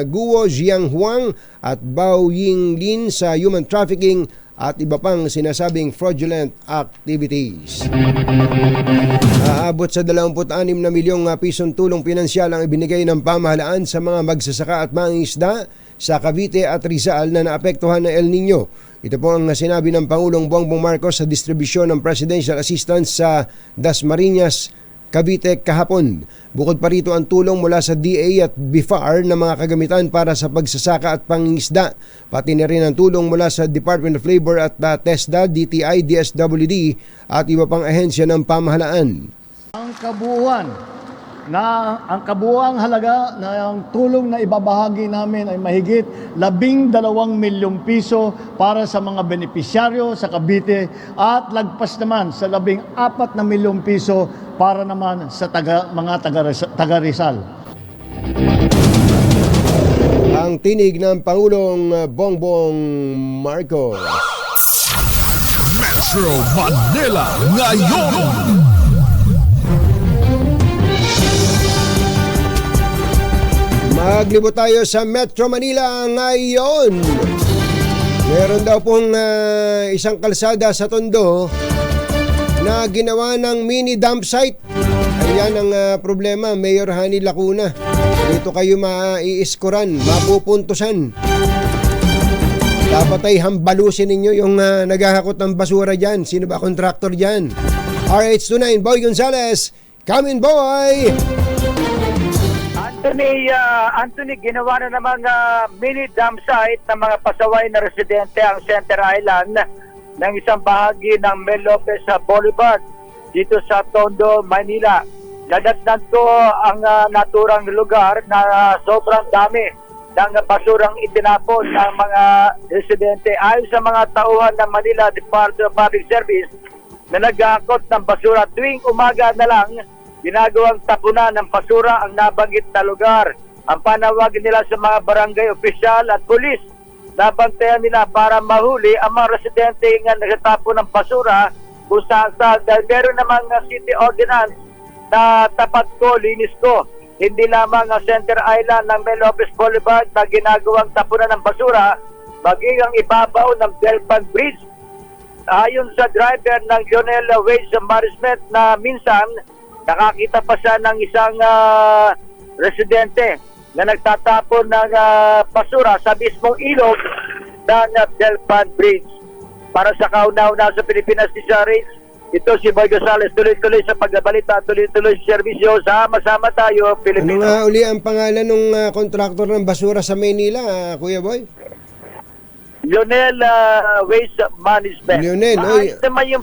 Guo Jianghuang at Bao Yinglin sa human trafficking at iba pang sinasabing fraudulent activities. Aabot sa 26 na milyong pisong tulong pinansyal ang ibinigay ng pamahalaan sa mga magsasaka at mangingisda sa Cavite at Rizal na naapektuhan ng El Nino. Ito po ang sinabi ng Pangulong Bongbong Marcos sa distribusyon ng presidential assistance sa Dasmariñas, Cavite kahapon. Bukod pa rito ang tulong mula sa DA at BIFAR na mga kagamitan para sa pagsasaka at pangingisda. Pati na rin ang tulong mula sa Department of Labor at TESDA, DTI, DSWD at iba pang ahensya ng pamahalaan. Ang kabuuang halaga ng tulong na ibabahagi namin ay mahigit 12 milyong piso para sa mga benepisyaryo sa Cavite at lagpas naman sa 14 na milyong piso para naman sa mga taga Rizal. Ang tinig ng Pangulong Bongbong Marcos. Metro Manila ngayon. Maglibot tayo sa Metro Manila ngayon. Meron daw pong isang kalsada sa Tondo na ginawa ng mini dump site. Ayan ang problema, Mayor Hani Lacuna. Dito kayo maiiskoran, mapupuntusan. Dapat ay hambalusin ninyo yung naghahakot ng basura dyan. Sino ba kontraktor dyan? RH29, Boy Gonzales. Come in, boy! Anthony, ginawa na naman mini dump site ng mga pasaway na residente ang Center Island ng isang bahagi ng Mel Lopez Boulevard dito sa Tondo, Manila. Nadatnan ko ang naturang lugar na sobrang dami ng basurang itinapon ng mga residente. Ayon sa mga tauhan ng Manila Department of Public Service na nag-aakot ng basura tuwing umaga na lang, ginagawang tapunan ng basura ang nabanggit na lugar. Ang panawag nila sa mga barangay opisyal at pulis, nabantayan nila para mahuli ang mga residente nga nagtatapon ng basura kung saan dahil meron namang city ordinance na tapat ko, linis ko. Hindi lamang ang Center Island ng Mel Lopez Boulevard na ginagawang tapunan ng basura, maging ang ibabaw ng Delpan Bridge. Ayon sa driver ng Jonel Waste Management na minsan, nakakita pa siya ng isang residente na nagtatapon ng basura sa mismong ilog ng Delpan Bridge. Para sa kauna-una sa Pilipinas DZRH, ito si Boy Gonzales, tuloy-tuloy sa pagbabalita, tuloy-tuloy sa serbisyo. Sama-sama tayo, Pilipino. Ano nga uli ang pangalan ng kontraktor ng basura sa Maynila, Kuya Boy? Lionel Waste Management. Lionel, maayos naman yung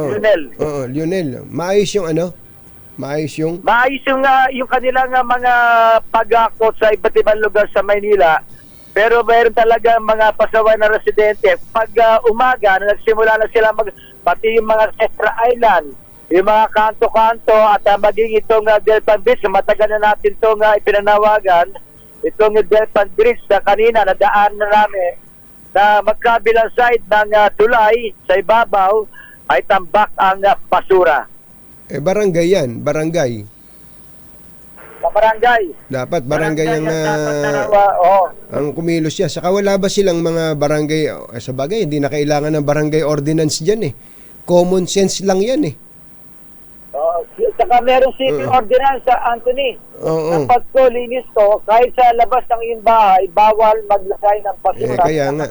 Lionel. Lionel, maayos yung ano? Maayos yung kanilang mga pag-akot sa iba't ibang lugar sa Maynila. Pero mayroon talaga mga pasaway na residente. Pag umaga, nagsimula na sila pati yung mga Extra Island, yung mga kanto-kanto at maging itong Delpan Bridge, matagal na natin itong ipinanawagan, itong Delpan Bridge na kanina nadaan na namin na magkabilang side ng tulay sa ibabaw ay tambak ang basura. Barangay yan, barangay. Sa barangay. Dapat barangay ang kumilos siya. Saka wala ba silang mga barangay, sa bagay, hindi na kailangan ng barangay ordinance dyan eh. Common sense lang yan eh. Saka meron city ordinance sa Anthony. Ang pagkulinis ko, kahit sa labas ng iyong bahay, bawal maglagay ng basura. Kaya nga.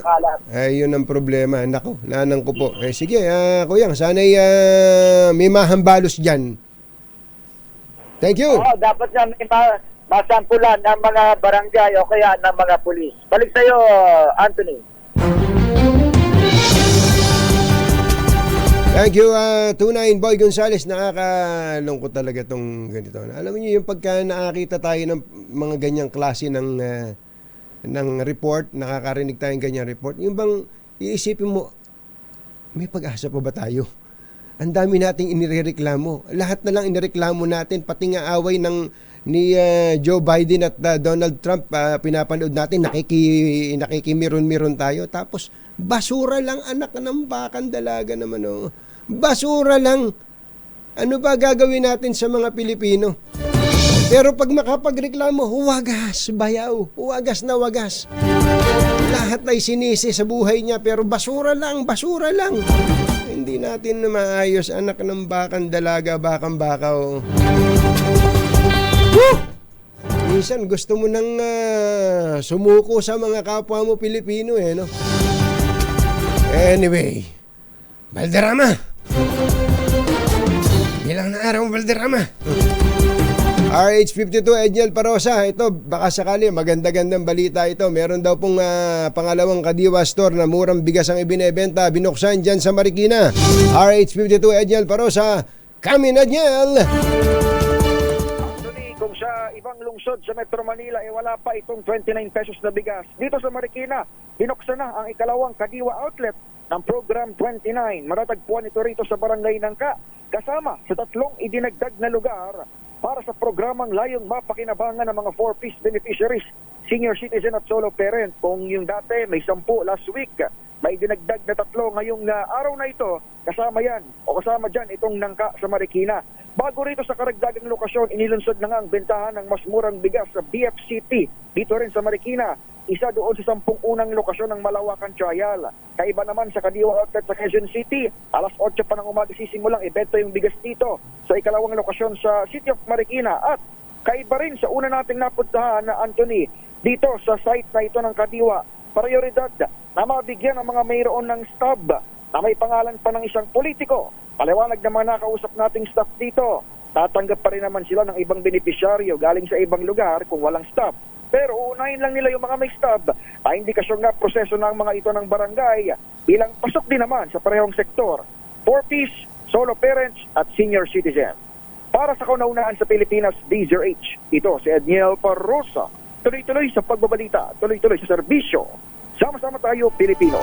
Yun ang problema. Nako, nanang ko po. Sige, Kuyang, sana'y may mahambalos dyan. Thank you. Dapat na may masampulan ng mga barangay o kaya ng mga pulis. Balik sa'yo, Anthony. Thank you, Tunay Boy Gonzales. Nakakalungkot talaga itong ganito. Alam niyo yung pagka nakakita tayo ng mga ganyang klase ng report, nakakarinig tayong ganyang report, yung bang iisipin mo, may pag-asa pa ba tayo? Ang dami nating inireklamo. Lahat na lang inireklamo natin, pati nga away ni Joe Biden at Donald Trump, pinapanood natin, nakikimiron-miron tayo. Tapos, basura lang, anak ng bakang dalaga naman. Basura lang. Ano ba gagawin natin sa mga Pilipino? Pero pag makapagreklamo, wagas, bayaw, wagas na wagas. Lahat ay sinisi sa buhay niya, pero basura lang, basura lang. Hindi natin maayos, anak ng bakang dalaga, bakang bakaw. Minsan gusto mo nang sumuko sa mga kapwa mo Pilipino no? Anyway, Valderrama. Bilang na araw, Valderrama. RH52, Edniel Parosa. Ito, baka sakali, maganda-gandang balita ito. Meron daw pong pangalawang Kadiwa store na murang bigas ang ibinebenta. Binuksan dyan sa Marikina. RH52, Edniel Parosa. Kami na, Edniel! Kung sa ibang lungsod sa Metro Manila wala pa itong 29 pesos na bigas. Dito sa Marikina, binuksan na ang ikalawang Kadiwa outlet ng Program 29. Matatagpuan ito rito sa Barangay Nangka, kasama sa 3 idinagdag na lugar para sa programang layong mapakinabangan ng mga 4-piece beneficiaries, senior citizen at solo parent. Kung yung dati may 10 last week, may dinagdag na 3 ngayong araw na ito, kasama yan o kasama dyan itong Nangka sa Marikina. Bago rito sa karagdagang lokasyon, inilunsad na nga ang bentahan ng mas murang bigas sa BFCT dito rin sa Marikina. Isa doon sa 10 unang lokasyon ng Malawakan Trial. Kaiba naman sa Kadiwa Outlet sa Quezon City, alas 8 pa ng umaga sisimulang ibenta yung bigas dito sa ikalawang lokasyon sa City of Marikina. At kaiba rin sa una nating napuntahan na Anthony, dito sa site na ito ng Kadiwa, prioridad na mabigyan ang mga mayroon ng stub na may pangalan pa ng isang politiko. Paliwanag naman nakausap nating staff dito, tatanggap pa rin naman sila ng ibang benepisyaryo galing sa ibang lugar kung walang stub. Pero uunahin lang nila yung mga may stub ay indikasyon nga proseso ng mga ito ng barangay bilang pasok din naman sa parehong sektor, 4-piece, solo parents at senior citizen. Para sa kauna-unahan sa Pilipinas, DZRH, ito si Edniel Parrosa. Tuloy-tuloy sa pagbabalita, tuloy-tuloy sa serbisyo. Sama-sama tayo, Pilipino.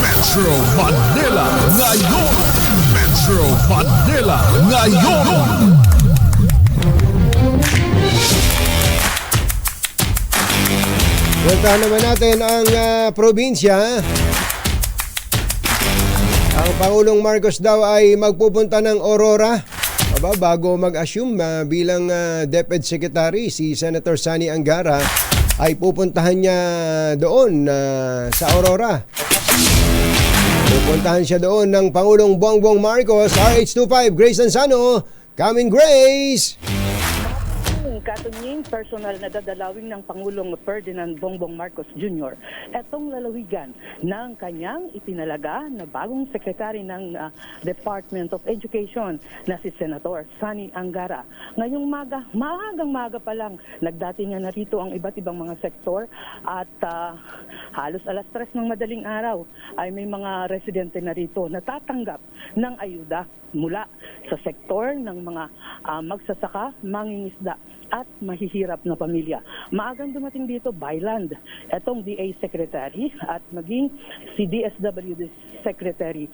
Metro Manila ngayon. Metro Manila ngayon. Puntahan naman natin ang probinsya. Ang Pangulong Marcos daw ay magpupunta ng Aurora. Bago mag-assume bilang DepEd Secretary, si Senator Sani Angara ay pupuntahan niya doon sa Aurora. Pupuntahan siya doon ng Pangulong Bongbong Marcos. RH25, Grace Ansano. Coming, Grace! Katunying personal na dadalawin ng Pangulong Ferdinand Bongbong Marcos Jr. Etong lalawigan ng kanyang itinalaga na bagong sekretary ng Department of Education na si Senator Sani Angara. Ngayong maagang-maga pa lang, nagdatingan na rito ang iba't ibang mga sektor at halos alas 3 ng madaling araw ay may mga residente na rito na tatanggap ng ayuda mula sa sektor ng mga magsasaka, mangingisda at mahihirap na pamilya. Maagang dumating dito by land etong DA Secretary at maging si DSWD Secretary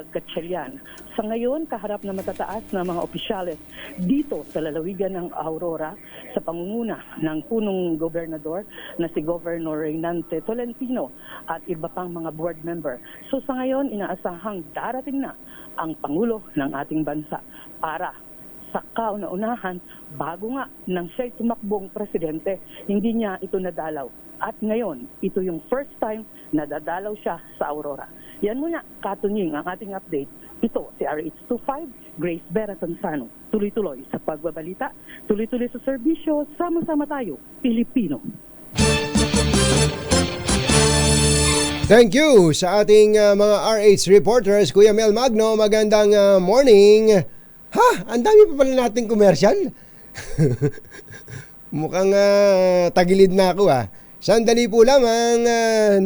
Gatchalian. Sa ngayon, kaharap na matataas na mga opisyales dito sa lalawigan ng Aurora sa pangunguna ng punong gobernador na si Governor Reynante Tolentino at iba pang mga board member. So sa ngayon, inaasahang darating na ang Pangulo ng ating bansa para sa kauna-unahan bago nga nang siya'y tumakbong presidente, hindi niya ito nadalaw. At ngayon, ito yung first time na dadalaw siya sa Aurora. Yan muna, Katunying, ang ating update. Ito si RH25, Grace Vera Tanzano. Tuloy-tuloy sa pagbabalita, tuloy-tuloy sa serbisyo, sama-sama tayo, Pilipino. Thank you sa ating mga RH reporters. Kuya Mel Magno, magandang morning. Ha? Ang dami pa pala nating commercial. Mukhang tagilid na ako Sandali po lamang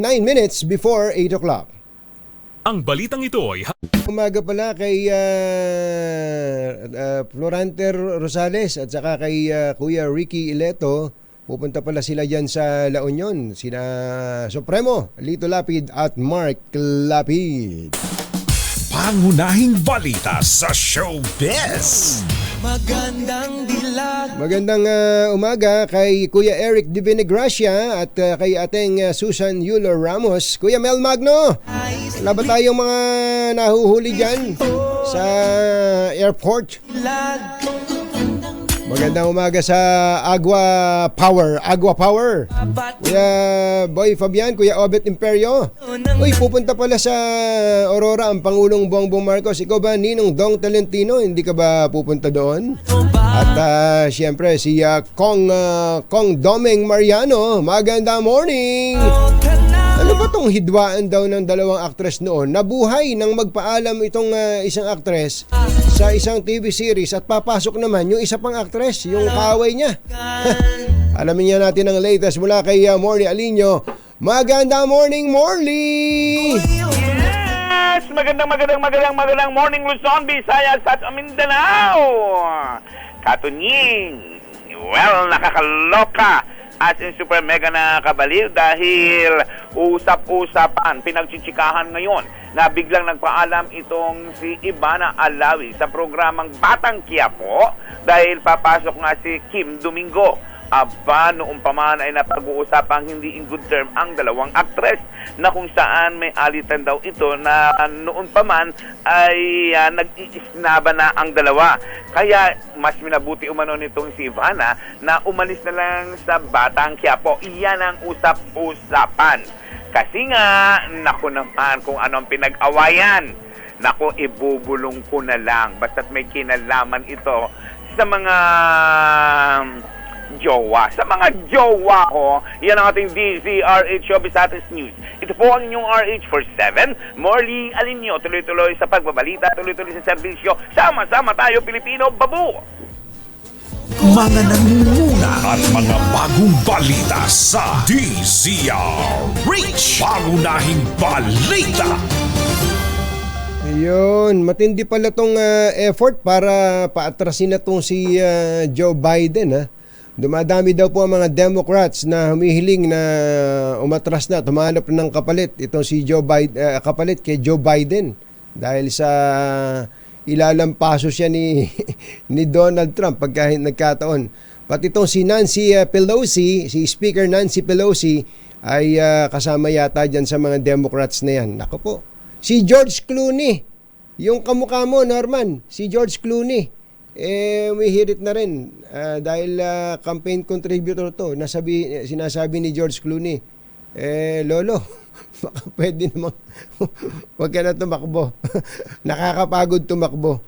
9 minutes before 8 o'clock. Ang balitang ito ay... Umaga pala kay Floranter Rosales at saka kay Kuya Ricky Ileto. Pupunta pala sila dyan sa La Union. Sina Supremo, Lito Lapid at Mark Lapid. Pangunahing balita sa showbiz. Magandang umaga kay Kuya Eric de Benegracia at kay ating Susan Yulo Ramos. Kuya Mel Magno, wala ba tayong mga nahuhuli dyan sa airport? Magandang umaga sa Agua Power. Kuya Boy Fabian, Kuya Obet Imperio. Uy, pupunta pala sa Aurora ang Pangulong Bongbong Marcos. Ikaw ba, Ninong Dong Tolentino? Hindi ka ba pupunta doon? At siyempre si Kong Domeng Mariano. Magandang morning! Ano ba tong hidwaan daw ng dalawang aktres noon? Nabuhay nang magpaalam itong isang aktres sa isang TV series at papasok naman yung isa pang aktres, yung kaaway niya. Alamin niya natin ang latest mula kay Morley Alinio. Magandang morning, Morley! Yes! Magandang morning, Luzon, Visayas at Mindanao! Katunying! Well, nakakaloka! As in super mega na kabaliw dahil usap-usapan, pinagchichikahan ngayon na biglang nagpaalam itong si Ivana Alawi sa programang Batang Quiapo dahil papasok nga si Kim Domingo. Aba, noong paman ay napag-uusapang hindi in good term ang dalawang aktres na kung saan may alitan daw ito na noon paman ay nag-iisnaba na ang dalawa. Kaya mas minabuti umano nitong si Ivana na umalis na lang sa Batang Quiapo. Iyan ang usap-usapan. Kasi nga, naku naman kung anong pinag-awayan. Naku, ibubulong ko na lang. Basta't may kinalaman ito sa mga jowa. Sa mga jowa ko, yan ang ating DZRH Showbiz Status News. Ito po ang inyong RH47, Morley Alinio. Tuloy-tuloy sa pagbabalita, tuloy-tuloy sa serbisyo. Sama-sama tayo, Pilipino, babu! Mga nangunguna at mga bagong balita sa DZRH. Pangunahing balita. Ayun, matindi pala tong effort para paatrasin na tong si Joe Biden. Dumadami daw po ang mga Democrats na humihiling na umatras na, tumanap ng kapalit itong si Joe Biden, kapalit kay Joe Biden dahil sa ilalampaso siya ni Donald Trump pagka nagkataon. Pati itong si Nancy Pelosi, si Speaker Nancy Pelosi ay kasama yata dyan sa mga Democrats na yan. Nako po. Si George Clooney, yung kamukha mo, Norman, si George Clooney, may hirit na rin dahil campaign contributor to. Sinasabi ni George Clooney, Lolo, baka pwede namang wag ka na tumakbo. Nakakapagod tumakbo.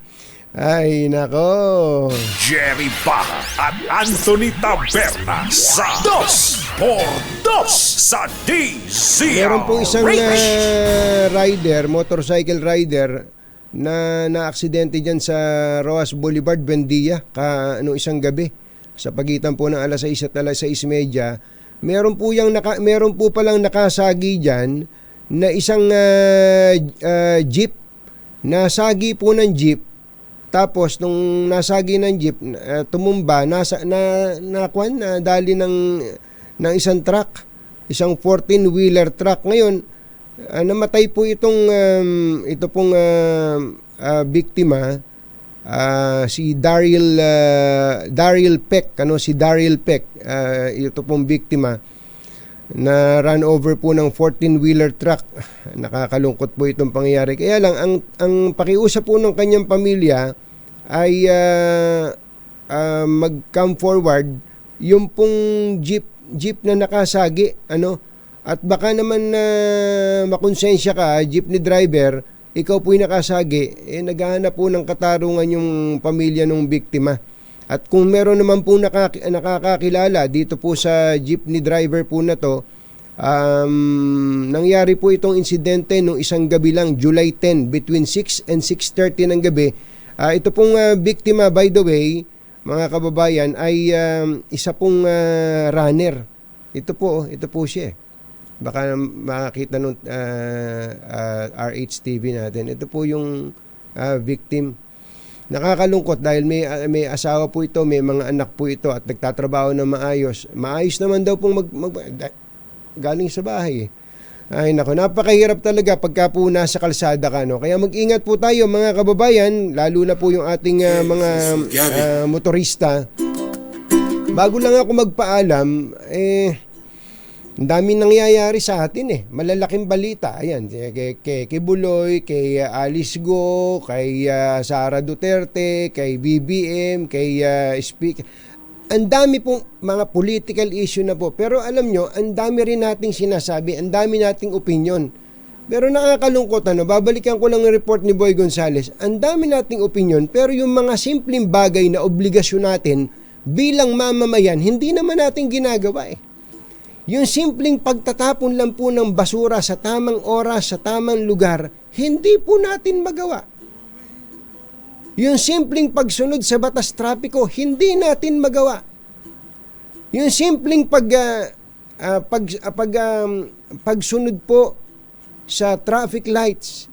Ay, nako. Jerry Baha at Anthony Taberna sa 2x2 sa DZRH. Meron pong isang rider, motorcycle rider, na naaksidente dyan sa Roas Boulevard, Buendia, isang gabi. Sa pagitan po ng alas 6 at alas 6:30, meron po palang nakasagi dyan na isang jeep. Nasagi po ng jeep. Tapos nung nasagi ng jeep, tumumba, nadali ng isang truck, isang 14-wheeler truck. Ngayon, namatay po ito pong biktima, si Daryl Peck, ito pong biktima na run over po ng 14-wheeler truck. Nakakalungkot po itong pangyayari. Kaya lang, ang pakiusap po ng kanyang pamilya ay mag-come forward yung pong jeep na nakasagi, at baka naman makonsensya ka, jeepney driver, ikaw po'y nakasagi, naghahanap po ng katarungan yung pamilya ng biktima. At kung meron naman po nakakakilala dito po sa jeepney driver po na to, nangyari po itong insidente nung isang gabi lang, July 10, between 6 and 6:30 ng gabi. Ito pong biktima, by the way, mga kababayan, ay isa pong runner. Ito po siya. Baka makakita nung RH TV natin. Ito po yung victim. Nakakalungkot dahil may asawa po ito, may mga anak po ito at nagtatrabaho na maayos. Maayos naman daw pong galing sa bahay. Ay nako, napakahirap talaga pagka po nasa kalsada ka, no? Kaya mag-ingat po tayo mga kababayan, lalo na po yung ating mga motorista. Bago lang ako magpaalam, ang dami nangyayari sa atin malalaking balita. Ayan, kay Buloy, kay Alice Go, kay Sara Duterte, kay BBM, kay Speaker. Ang dami pong mga political issue na po. Pero alam nyo, ang dami rin nating sinasabi, ang dami nating opinion. Pero nakakalungkot, babalikan ko lang ang report ni Boy Gonzales. Ang dami nating opinion, pero yung mga simpleng bagay na obligasyon natin bilang mamamayan, hindi naman natin ginagawa Yung simpleng pagtatapon lang po ng basura sa tamang oras, sa tamang lugar, hindi po natin magawa. Yung simpleng pagsunod sa batas trapiko, hindi natin magawa. Yung simpleng pagsunod po sa traffic lights,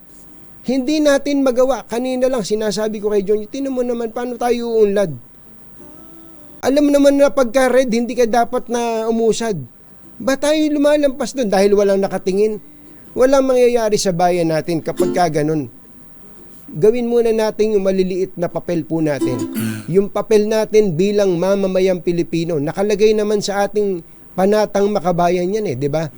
hindi natin magawa. Kanina lang sinasabi ko kay John, tinan mo naman paano tayo uunlad. Alam naman na pagka red, hindi ka dapat na umusad. Ba tayo lumalampas doon dahil walang nakatingin? Walang mangyayari sa bayan natin kapag ganun. Gawin muna natin yung maliliit na papel po natin. Yung papel natin bilang mamamayang Pilipino. Nakalagay naman sa ating panatang makabayan yan di ba?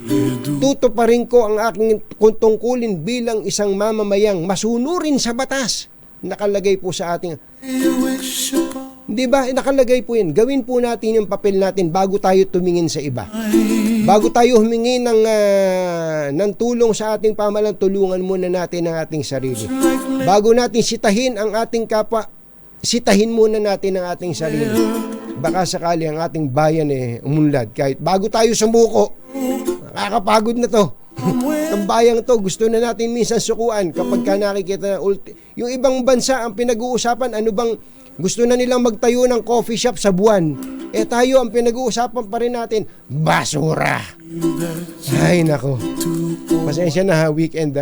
Tutuparin ko ang aking tungkulin bilang isang mamamayang masunurin sa batas. Nakalagay po sa ating... Di ba? Nakalagay po yan. Gawin po natin yung papel natin bago tayo tumingin sa iba. Bago tayo humingi ng tulong sa ating pamahalaan, tulungan muna natin ang ating sarili. Bago natin sitahin ang ating kapwa, sitahin muna natin ang ating sarili. Baka sakali ang ating bayan umunlad. Kahit bago tayo sumuko, nakakapagod na to. Ang bayang to, gusto na natin minsan sukuan kapag ka nakikita yung ibang bansa ang pinag-uusapan, ano bang gusto na nilang magtayo ng coffee shop sa buwan. Tayo ang pinag-uusapan pa rin natin, basura. Ay nako. Pasensya na weekend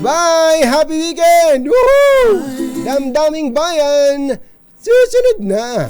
Bye! Happy weekend! Woohoo! Damdaming bayan! Susunod na!